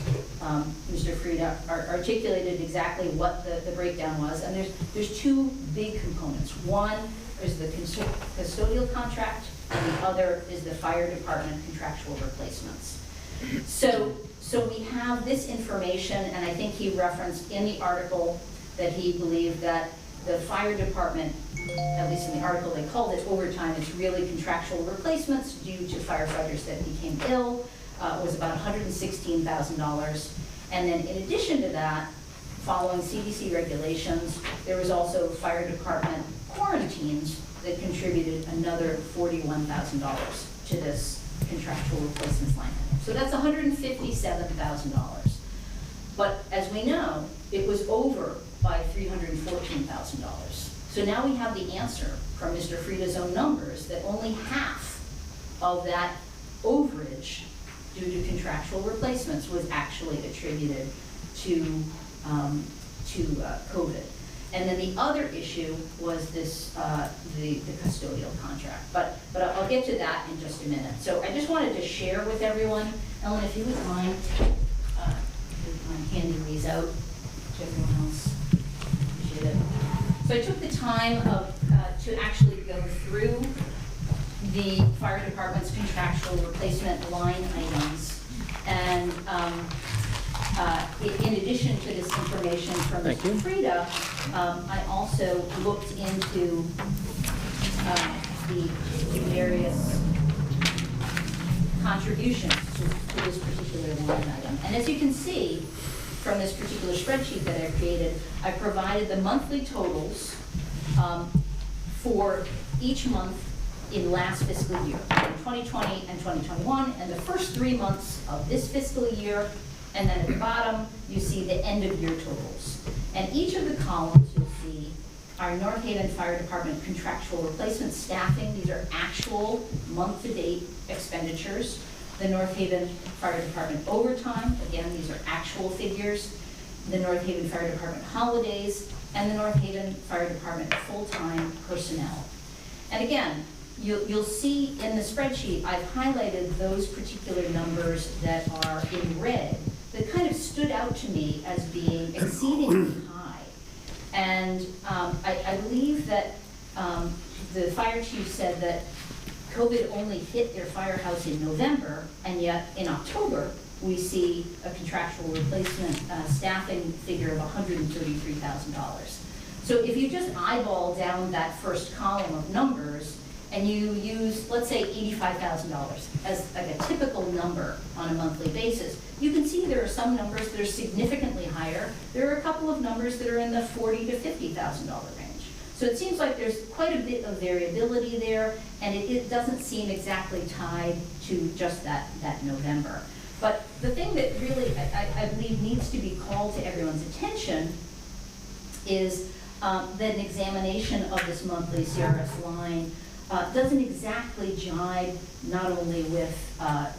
Mr. Frieda articulated exactly what the breakdown was, and there's 2 big components. One is the custodial contract, and the other is the fire department contractual replacements. So we have this information, and I think he referenced in the article that he believed that the fire department, at least in the article they called it overtime, it's really contractual replacements due to firefighters that became ill, was about $116,000. And then in addition to that, following CDC regulations, there was also fire department quarantines that contributed another $41,000 to this contractual replacements line item. So that's $157,000. But as we know, it was over by $314,000. So now we have the answer from Mr. Frieda's own numbers that only half of that overage due to contractual replacements was actually attributed to COVID. And then the other issue was this the custodial contract. But I'll get to that in just a minute. So I just wanted to share with everyone, Ellen, if you would mind handing these out to everyone else. Appreciate it. So I took the time to actually go through the fire department's contractual replacement line items. And in addition to this information from Mr. Frieda, I also looked into the various contributions to this particular line item. And as you can see from this particular spreadsheet that I created, I provided the monthly totals for each month in last fiscal year, in 2020 and 2021, and the first 3 months of this fiscal year. And then at the bottom, you see the end of year totals. And each of the columns, you'll see, our North Haven Fire Department contractual replacement staffing. These are actual month-to-date expenditures. The North Haven Fire Department overtime, again, these are actual figures. The North Haven Fire Department holidays, and the North Haven Fire Department full-time personnel. And again, you'll see in the spreadsheet, I've highlighted those particular numbers that are in red that kind of stood out to me as being exceedingly high. And I believe that the fire chief said that COVID only hit their firehouse in November, and yet in October, we see a contractual replacement staffing figure of $133,000. So if you just eyeball down that first column of numbers, and you use, let's say, $85,000 as like a typical number on a monthly basis, you can see there are some numbers that are significantly higher. There are a couple of numbers that are in the $40,000 to $50,000 range. So it seems like there's quite a bit of variability there, and it doesn't seem exactly tied to just that November. But the thing that really, I believe, needs to be called to everyone's attention is that an examination of this monthly CRS line doesn't exactly jibe not only with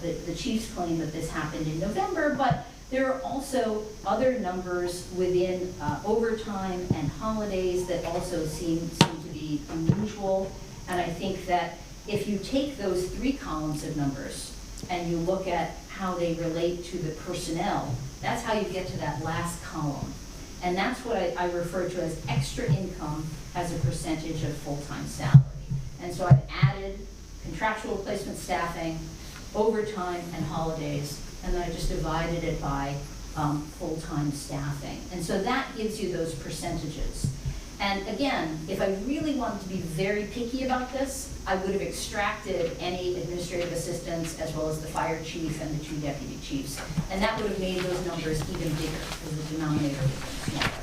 the chief's claim that this happened in November, but there are also other numbers within overtime and holidays that also seem to be unusual. And I think that if you take those three columns of numbers and you look at how they relate to the personnel, that's how you get to that last column. And that's what I refer to as extra income as a percentage of full-time salary. And so I've added contractual replacement staffing, overtime, and holidays, and then I just divided it by full-time staffing. And so that gives you those percentages. And again, if I really wanted to be very picky about this, I would have extracted any administrative assistants as well as the fire chief and the two deputy chiefs. And that would have made those numbers even bigger because the denominator would have been smaller.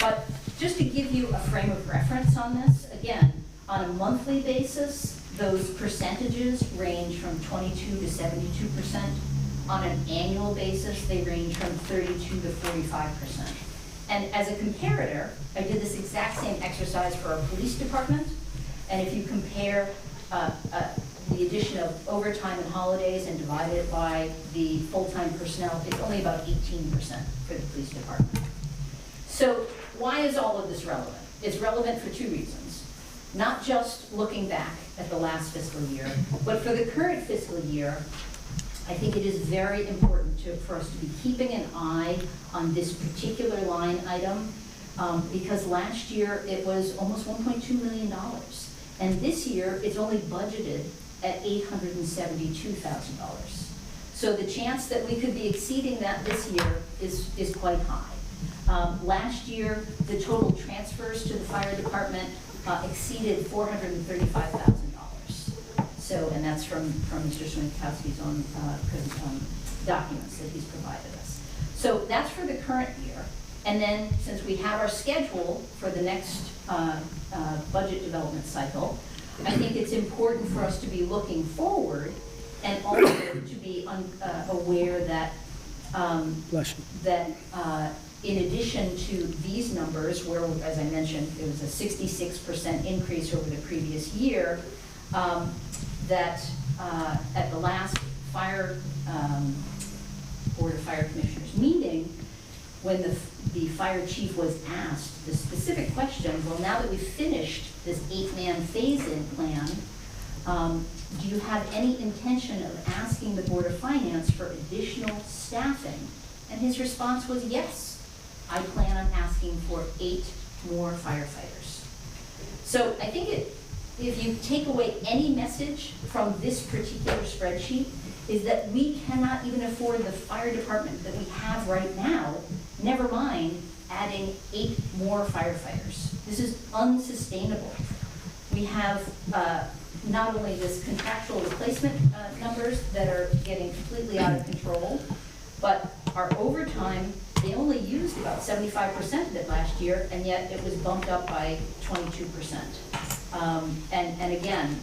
But just to give you a frame of reference on this, again, on a monthly basis, those percentages range from 22 to 72%. On an annual basis, they range from 32 to 45%. And as a comparator, I did this exact same exercise for our police department. And if you compare the addition of overtime and holidays and divide it by the full-time personnel, it's only about 18% for the police department. So why is all of this relevant? It's relevant for two reasons. Not just looking back at the last fiscal year, but for the current fiscal year, I think it is very important for us to be keeping an eye on this particular line item because last year it was almost $1.2 million. And this year it's only budgeted at $872,000. So the chance that we could be exceeding that this year is quite high. Last year, the total transfers to the fire department exceeded $435,000. So, and that's from Mr. Swinkowski's own documents that he's provided us. So that's for the current year. And then since we have our schedule for the next budget development cycle, I think it's important for us to be looking forward and also to be aware that in addition to these numbers, where, as I mentioned, there was a 66% increase over the previous year, that at the last Board of Fire Commissioners meeting, when the fire chief was asked the specific question, well, now that we've finished this 8-man phase-in plan, do you have any intention of asking the Board of Finance for additional staffing? And his response was, yes, I plan on asking for 8 more firefighters. So I think if you take away any message from this particular spreadsheet, is that we cannot even afford the fire department that we have right now, never mind adding 8 more firefighters. This is unsustainable. We have not only this contractual replacement numbers that are getting completely out of control, but our overtime, they only used about 75% of it last year, and yet it was bumped up by 22%. And again,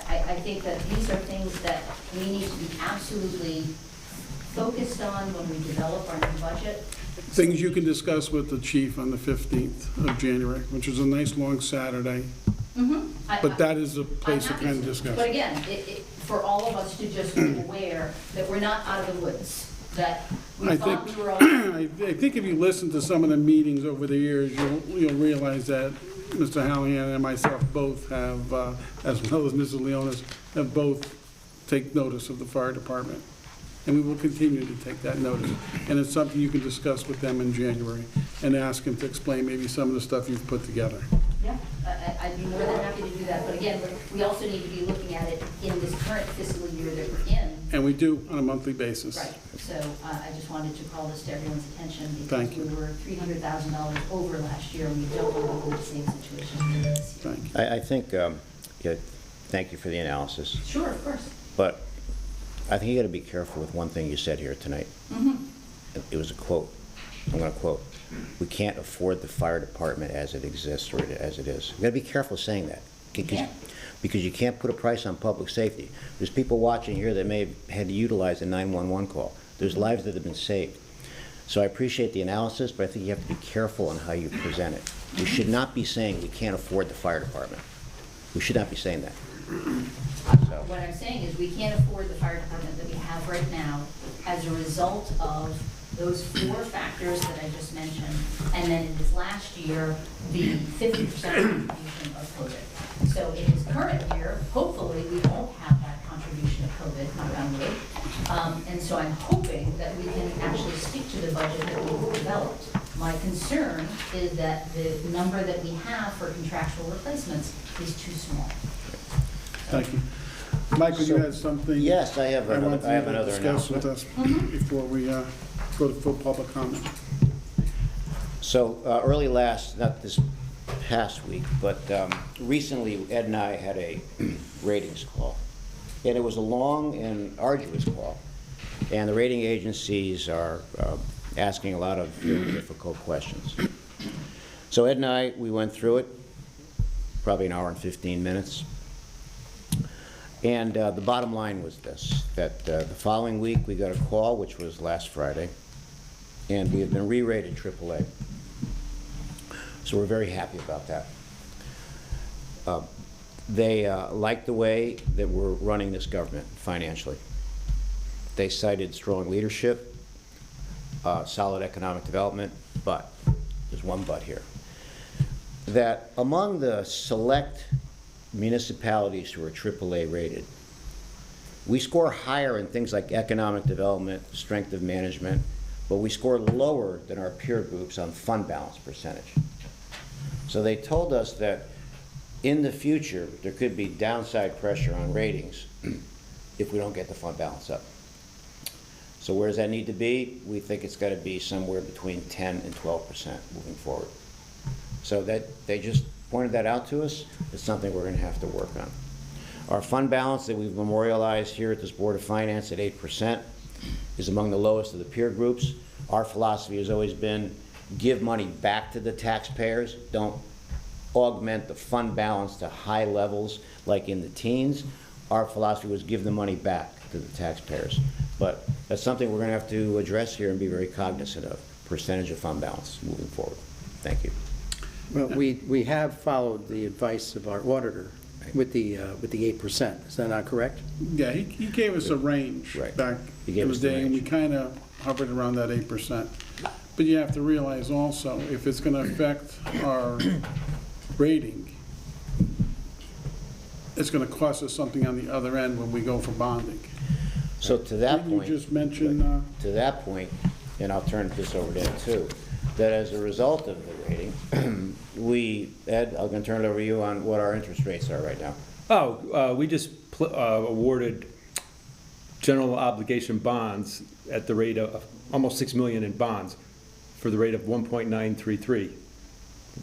I think that these are things that we need to be absolutely focused on when we develop our new budget. Things you can discuss with the chief on the 15th of January, which is a nice long Saturday. But that is a place to I'm happy kind of discuss. But again, for all of us to just be aware that we're not out of the woods, that we I thought think, we were all. I think if you listen to some of the meetings over the years, you'll realize that Mr. Hallahan and myself both have, as well as Mrs. Leonis, have both take notice of the fire department. And we will continue to take that notice. And it's something you can discuss with them in January and ask them to explain maybe some of the stuff you've put together. Yeah, I'd be more than happy to do that, but again, we also need to be looking at it in this current fiscal year that we're in. And we do on a monthly basis. Right, so I just wanted to call this to everyone's attention Thank because you. we were $300,000 over last year, and we don't want to be in the same situation this year. Thank you. I think, yeah, thank you for the analysis, Sure, of course. but I think you got to be careful with one thing you said here tonight. It was a quote. I'm going to quote. We can't afford the fire department as it exists or as it is. You got to be careful saying that because you can't put a price on public safety. There's people watching here that may have had to utilize a 911 call. There's lives that have been saved. So I appreciate the analysis, but I think you have to be careful on how you present it. We should not be saying we can't afford the fire department. We should not be saying that. What I'm saying is we can't afford the fire department that we have right now as a result of those 4 factors that I just mentioned, and then in this last year, the 50% contribution of COVID. So in this current year, hopefully, we won't have that contribution of COVID, knock on wood. And so I'm hoping that we can actually stick to the budget that we've developed. My concern is that the number that we have for contractual replacements is too small. Thank you. Michael, you had something? Yes, I have want another, I have you to another discuss with announcement. us before we go to full public comment. So early not this past week, but recently Ed and I had a ratings call. And it was a long and arduous call. And the rating agencies are asking a lot of very difficult questions. So Ed and I, we went through it, probably an hour and 15 minutes. And the bottom line was this, that the following week we got a call, which was last Friday, and we have been re-rated AAA. So we're very happy about that. They like the way that we're running this government financially. They cited strong leadership, solid economic development, but, there's one but here, that among the select municipalities who are AAA rated, we score higher in things like economic development, strength of management, but we score lower than our peer groups on fund balance percentage. So they told us that in the future, there could be downside pressure on ratings if we don't get the fund balance up. So where does that need to be? We think it's got to be somewhere between 10 and 12% moving forward. So that they just pointed that out to us. It's something we're going to have to work on. Our fund balance that we've memorialized here at this Board of Finance at 8% is among the lowest of the peer groups. Our philosophy has always been give money back to the taxpayers. Don't augment the fund balance to high levels like in the teens. Our philosophy was give the money back to the taxpayers. But that's something we're going to have to address here and be very cognizant of, percentage of fund balance moving forward. Thank you. Well, we have followed the advice of our auditor with the 8%. Is that not correct? Yeah, he gave us a range Right. back He gave in the us the day, and we range. kind of hovered around that 8%. But you have to realize also, if it's going to affect our rating, it's going to cost us something on the other end when we go for bonding. So to that Didn't point, you just mention, to that point, and I'll turn this over to Ed too, that as a result of the rating, Ed, I'm going to turn it over to you on what our interest rates are right now. We just awarded general obligation bonds at the rate of almost 6 million in bonds for the rate of 1.933,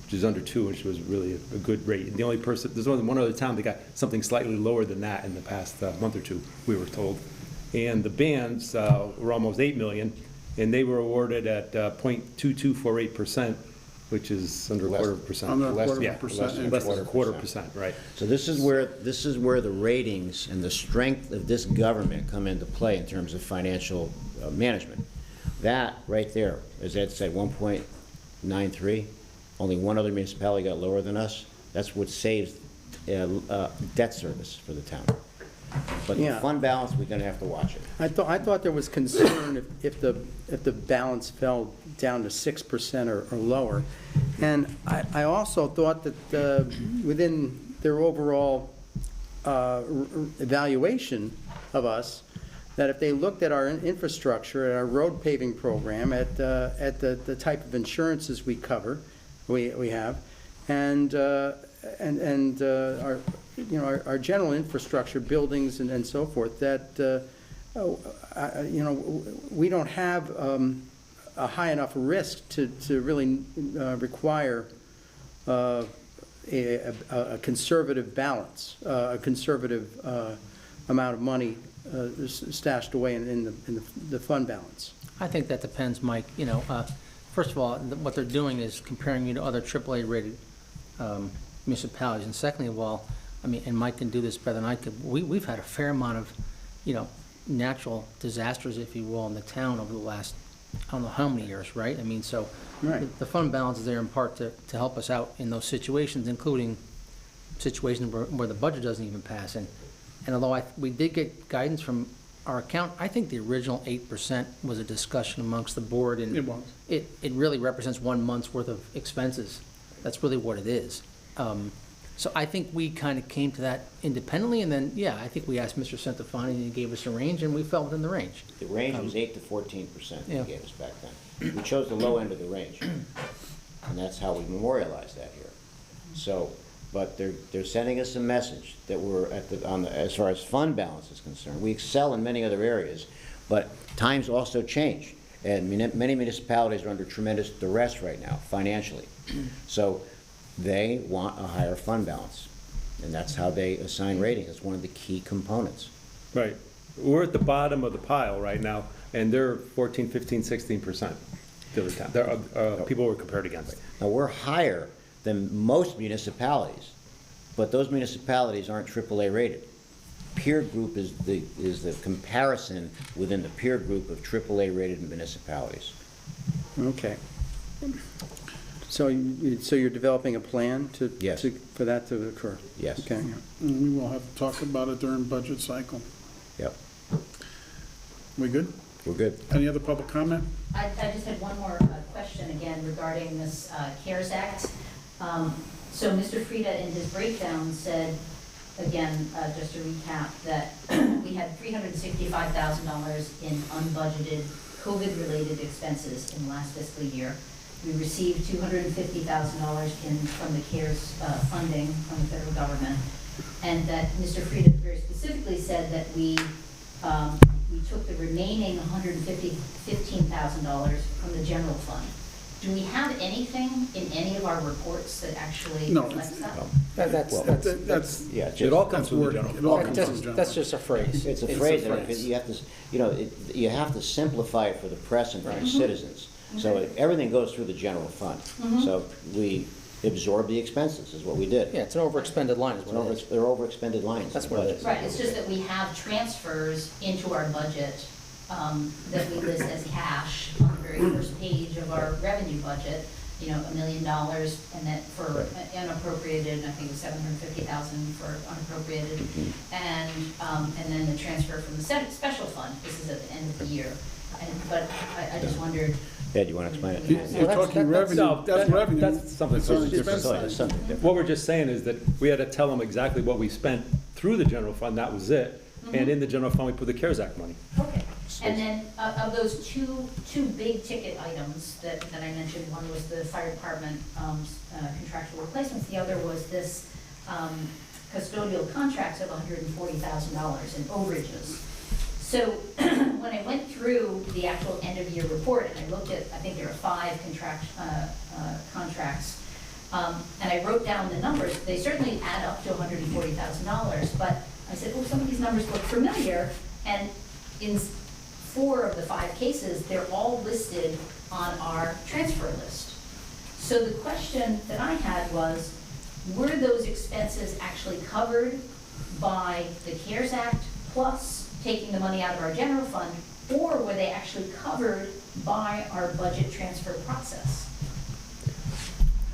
which is under 2, which was really a good rate. And the only person, there's only one other town that got something slightly lower than that in the past month or two, we were told. And the bands were almost 8 million, and they were awarded at 0.2248%, which is under a quarter of a percent. Under a Less- quarter of Yeah, a percent. less than a interest. quarter percent, right. So this is where the ratings and the strength of this government come into play in terms of financial management. That right there, as Ed said, 1.93, only one other municipality got lower than us. That's what saves debt service for the town. But the Yeah. fund balance, we're gonna have to watch it. I thought there was concern if the balance fell down to 6% or lower. And I also thought that within their overall evaluation of us, that if they looked at our infrastructure, at our road paving program, at the type of insurances we cover, we have, and our, you know, our general infrastructure, buildings and so forth, that, you know, we don't have a high enough risk to really require a conservative balance, a conservative amount of money stashed away in the fund balance. I think that depends, Mike. You know, first of all, what they're doing is comparing you to other AAA-rated municipalities. And secondly of all, I mean, and Mike can do this better than I could, we've had a fair amount of, you know, natural disasters, if you will, in the town over the last, I don't know how many years, right? I mean, so Right. the fund balance is there in part to help us out in those situations, including situations where the budget doesn't even pass. And although we did get guidance from our account, I think the original 8% was a discussion amongst the board, and It was. it really represents 1 month's worth of expenses. That's really what it is. So I think we kind of came to that independently, and then, yeah, I think we asked Mr. Centofanti, and he gave us a range, and we fell within the range. The range was 8 to 14% Yeah. they gave us back then. We chose the low end of the range, and that's how we memorialized that here. So, but they're sending us a message that we're as far as fund balance is concerned, we excel in many other areas, but times also change. And many municipalities are under tremendous duress right now, financially. So they want a higher fund balance, and that's how they assign ratings. It's one of the key components. Right. We're at the bottom of the pile right now, and they're 14, 15, 16%. The other town. They're, people we're compared against. Now, we're higher than most municipalities, but those municipalities aren't AAA rated. Peer group is the comparison within the peer group of AAA rated municipalities. Okay. So you're developing a plan Yes. for that to occur? Yes. Okay. And we will have to talk about it during budget cycle. Yep, We good? we're good. Any other public comment? I just had one more question again regarding this CARES Act. So Mr. Frieda in his breakdown said, again, just to recap, that we had $365,000 in unbudgeted COVID-related expenses in the last fiscal year. We received $250,000 from the CARES funding from the federal government. And that Mr. Frieda very specifically said that we took the remaining $115,000 from the general fund. Do we have anything in any of our reports that actually No. reflects that? That's, Yeah, It all comes that's from the word, general. it all comes from That's general. just a phrase. it's a phrase, and you have to, you have to simplify it for the press and for the citizens. So everything goes through the general fund. So we absorb the expenses, is what we did. Yeah, it's an overexpended line, is what it is. They're overexpended lines. in That's the what it budget. is. Right, it's just that we have transfers into our budget that we list as cash on the very first page of our revenue budget, you know, $1 million, and that for unappropriated, I think it was $750,000 for unappropriated, and then the transfer from the special fund. This is at the end of the year. But I just wondered. Ed, you want to explain You- it? You're talking revenue, No, that's revenue. that's something It's on the different. expense So side. it's something different. What we're just saying is that we had to tell them exactly what we spent through the general fund, that was it. And in the general fund, we put the CARES Act money. Okay, and then of those two big ticket items that I mentioned, one was the fire department contractual replacements, the other was this custodial contracts of $140,000 in overages. So when I went through the actual end of year report and I looked at, I think there are 5 contracts, and I wrote down the numbers, they certainly add up to $140,000, but I said, oh, some of these numbers look familiar, and in 4 of the 5 cases, they're all listed on our transfer list. So the question that I had was, were those expenses actually covered by the CARES Act plus taking the money out of our general fund, or were they actually covered by our budget transfer process?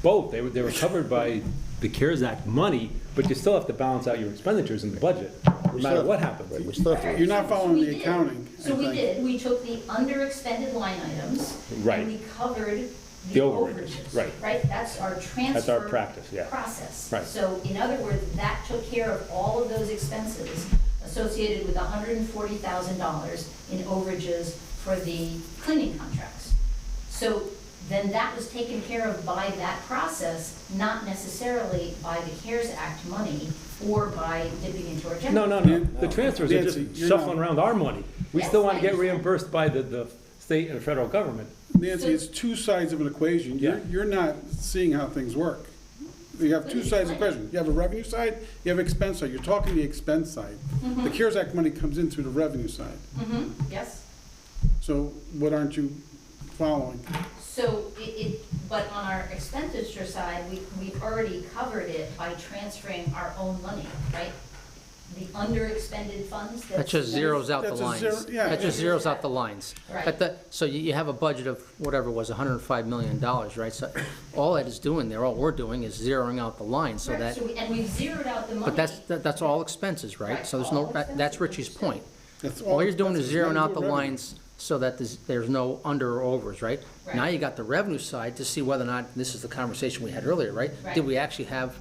Both, they were covered by the CARES Act money, but you still have to balance out your expenditures in the budget, no matter what happens. We still have to- You're not following We the did. accounting, I So we think. did, we took the under-expended line items. Right. And we covered The the overages, overages. right. Right, that's our transfer. That's our practice, yeah. Process. Right. So in other words, that took care of all of those expenses associated with $140,000 in overages for the cleaning contracts. So then that was taken care of by that process, not necessarily by the CARES Act money or by dipping into our general. No, the transfers are just Nancy, you're shuffling not- around our money. We Yes, still want I to get understand. reimbursed by the state and federal government. Nancy, it's two sides of an equation. Yeah. You're not seeing how things work. You have two sides of the equation. You have a revenue side, you have expense side. You're talking the expense side. The CARES Act money comes in through the revenue side. Yes? So what aren't you following? So but on our expenditure side, we've already covered it by transferring our own money, right? The under-expended funds. That just zeroes out the That's a lines. zero- yeah. That just zeroes out the lines. Right. So you have a budget of whatever it was, $105 million, right? So all that is doing there, all we're doing is zeroing out the lines so Right, that, and we've zeroed out the money. but that's all expenses, right? Right, So there's all no, that's Richie's point. That's All you're doing is expenses, zeroing nothing out to the do with revenue. lines so that there's no under or overs, right? Now Right. you got the revenue side to see whether or not, this is the conversation we had earlier, right? Right. Did we actually have,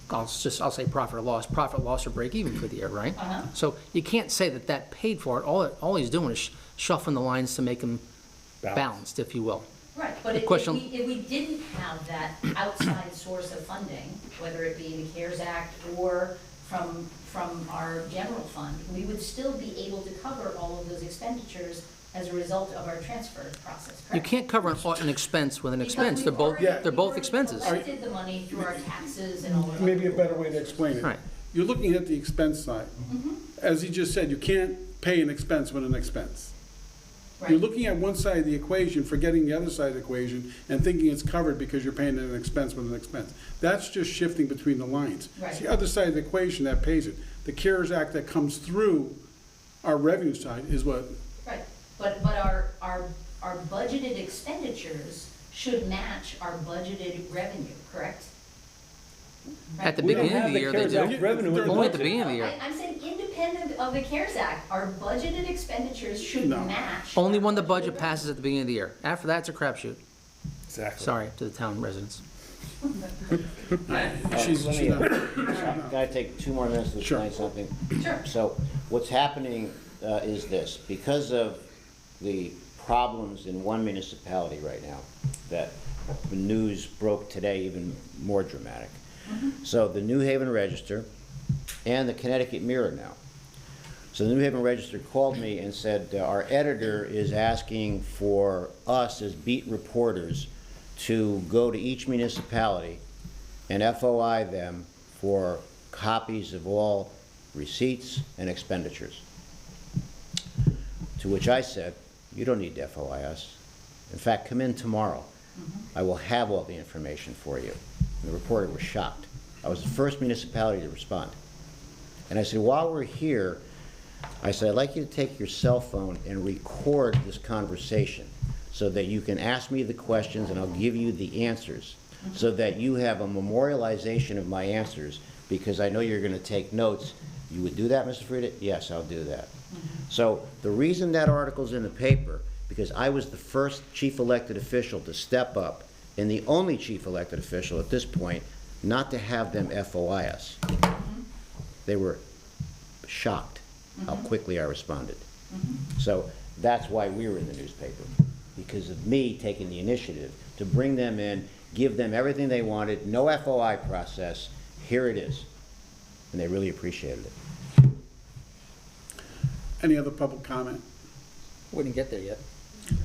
I'll say profit or loss or break even for the year, right? Uh-huh. So you can't say that that paid for it. All he's doing is shuffling the lines to make them balanced, if you will. Right, but The if question- we didn't have that outside source of funding, whether it be the CARES Act or from our general fund, we would still be able to cover all of those expenditures as a result of our transfer process, correct? You can't cover an expense with an expense. They're both, Yeah. they're both expenses. We collected the money through our taxes and all of that. Maybe a better way to explain it. Right. You're looking at the expense side. As he just said, you can't pay an expense with an expense. You're Right. looking at one side of the equation, forgetting the other side of the equation, and thinking it's covered because you're paying an expense with an expense. That's just shifting between the lines. Right. It's the other side of the equation that pays it. The CARES Act that comes through our revenue side is what, Right, but our budgeted expenditures should match our budgeted revenue, correct? At the We don't beginning of have the year, they CARES Act do. revenue in the Only at the budget. beginning of the year. I'm saying independent of the CARES Act, our budgeted expenditures should No. match. Only when the our budget budgeted passes at the beginning of the year. After that, it's a crapshoot. Exactly. Sorry to the town residents. she's, Let she's me- not. Can I take 2 more minutes to Sure. explain something? revenue. Sure. So what's happening is this, because of the problems in one municipality right now, that the news broke today even more dramatic. So the New Haven Register and the Connecticut Mirror now. So the New Haven Register called me and said, our editor is asking for us as beat reporters to go to each municipality and FOI them for copies of all receipts and expenditures. To which I said, you don't need to FOI us. In fact, come in tomorrow. I will have all the information for you. And the reporter was shocked. I was the first municipality to respond. And I said, while we're here, I said, I'd like you to take your cell phone and record this conversation so that you can ask me the questions and I'll give you the answers, so that you have a memorialization of my answers, because I know you're going to take notes. You would do that, Mr. Frieda? Yes, I'll do that. So the reason that article's in the paper, because I was the first chief elected official to step up, and the only chief elected official at this point not to have them FOI us. They were shocked how quickly I responded. So that's why we were in the newspaper, because of me taking the initiative to bring them in, give them everything they wanted, no FOI process, here it is. And they really appreciated it. Any other public comment? We didn't get there yet.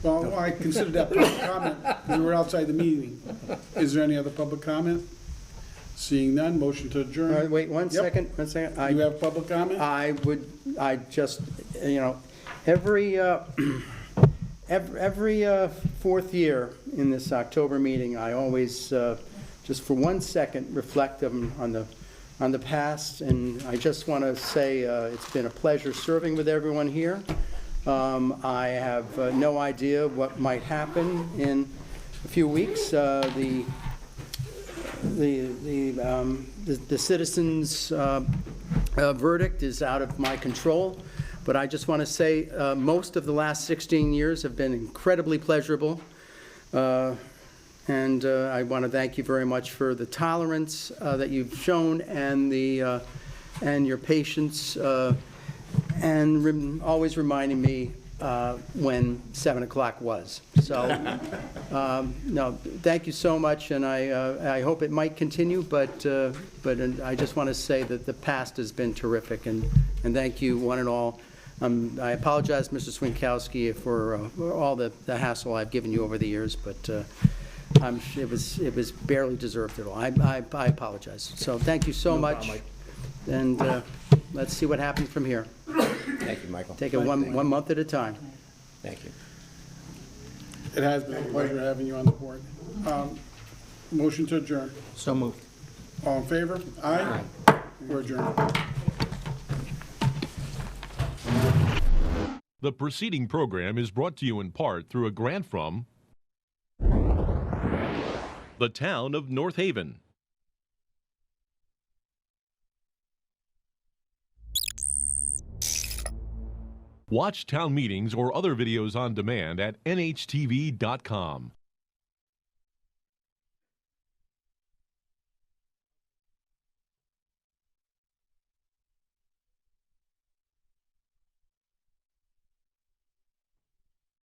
Well, I considered that public comment because we were outside the meeting. Is there any other public comment? Seeing none, motion to adjourn. Wait, one Yep. second, one second. You have public comment? I just, every Every fourth year in this October meeting, I always, just for 1 second, reflect on the past, and I just want to say it's been a pleasure serving with everyone here. I have no idea what might happen in a few weeks. The citizens' verdict is out of my control, but I just want to say most of the last 16 years have been incredibly pleasurable, and I want to thank you very much for the tolerance that you've shown and your patience, and always reminding me when 7 o'clock was. So, no, thank you so much, and I hope it might continue, but I just want to say that the past has been terrific, and thank you, one and all. I apologize, Mr. Swinkowski, for all the hassle I've given you over the years, but it was barely deserved at all. I apologize. So thank you so much, and let's see what happens from here. Thank you, Michael. Take it one month at a time. Thank you. It has been a pleasure having you on the board. Motion to adjourn. So moved. All in favor? Aye. We're adjourned. The preceding program is brought to you in part through a grant from the town of North Haven. Watch town meetings or other videos on demand at nhtv.com.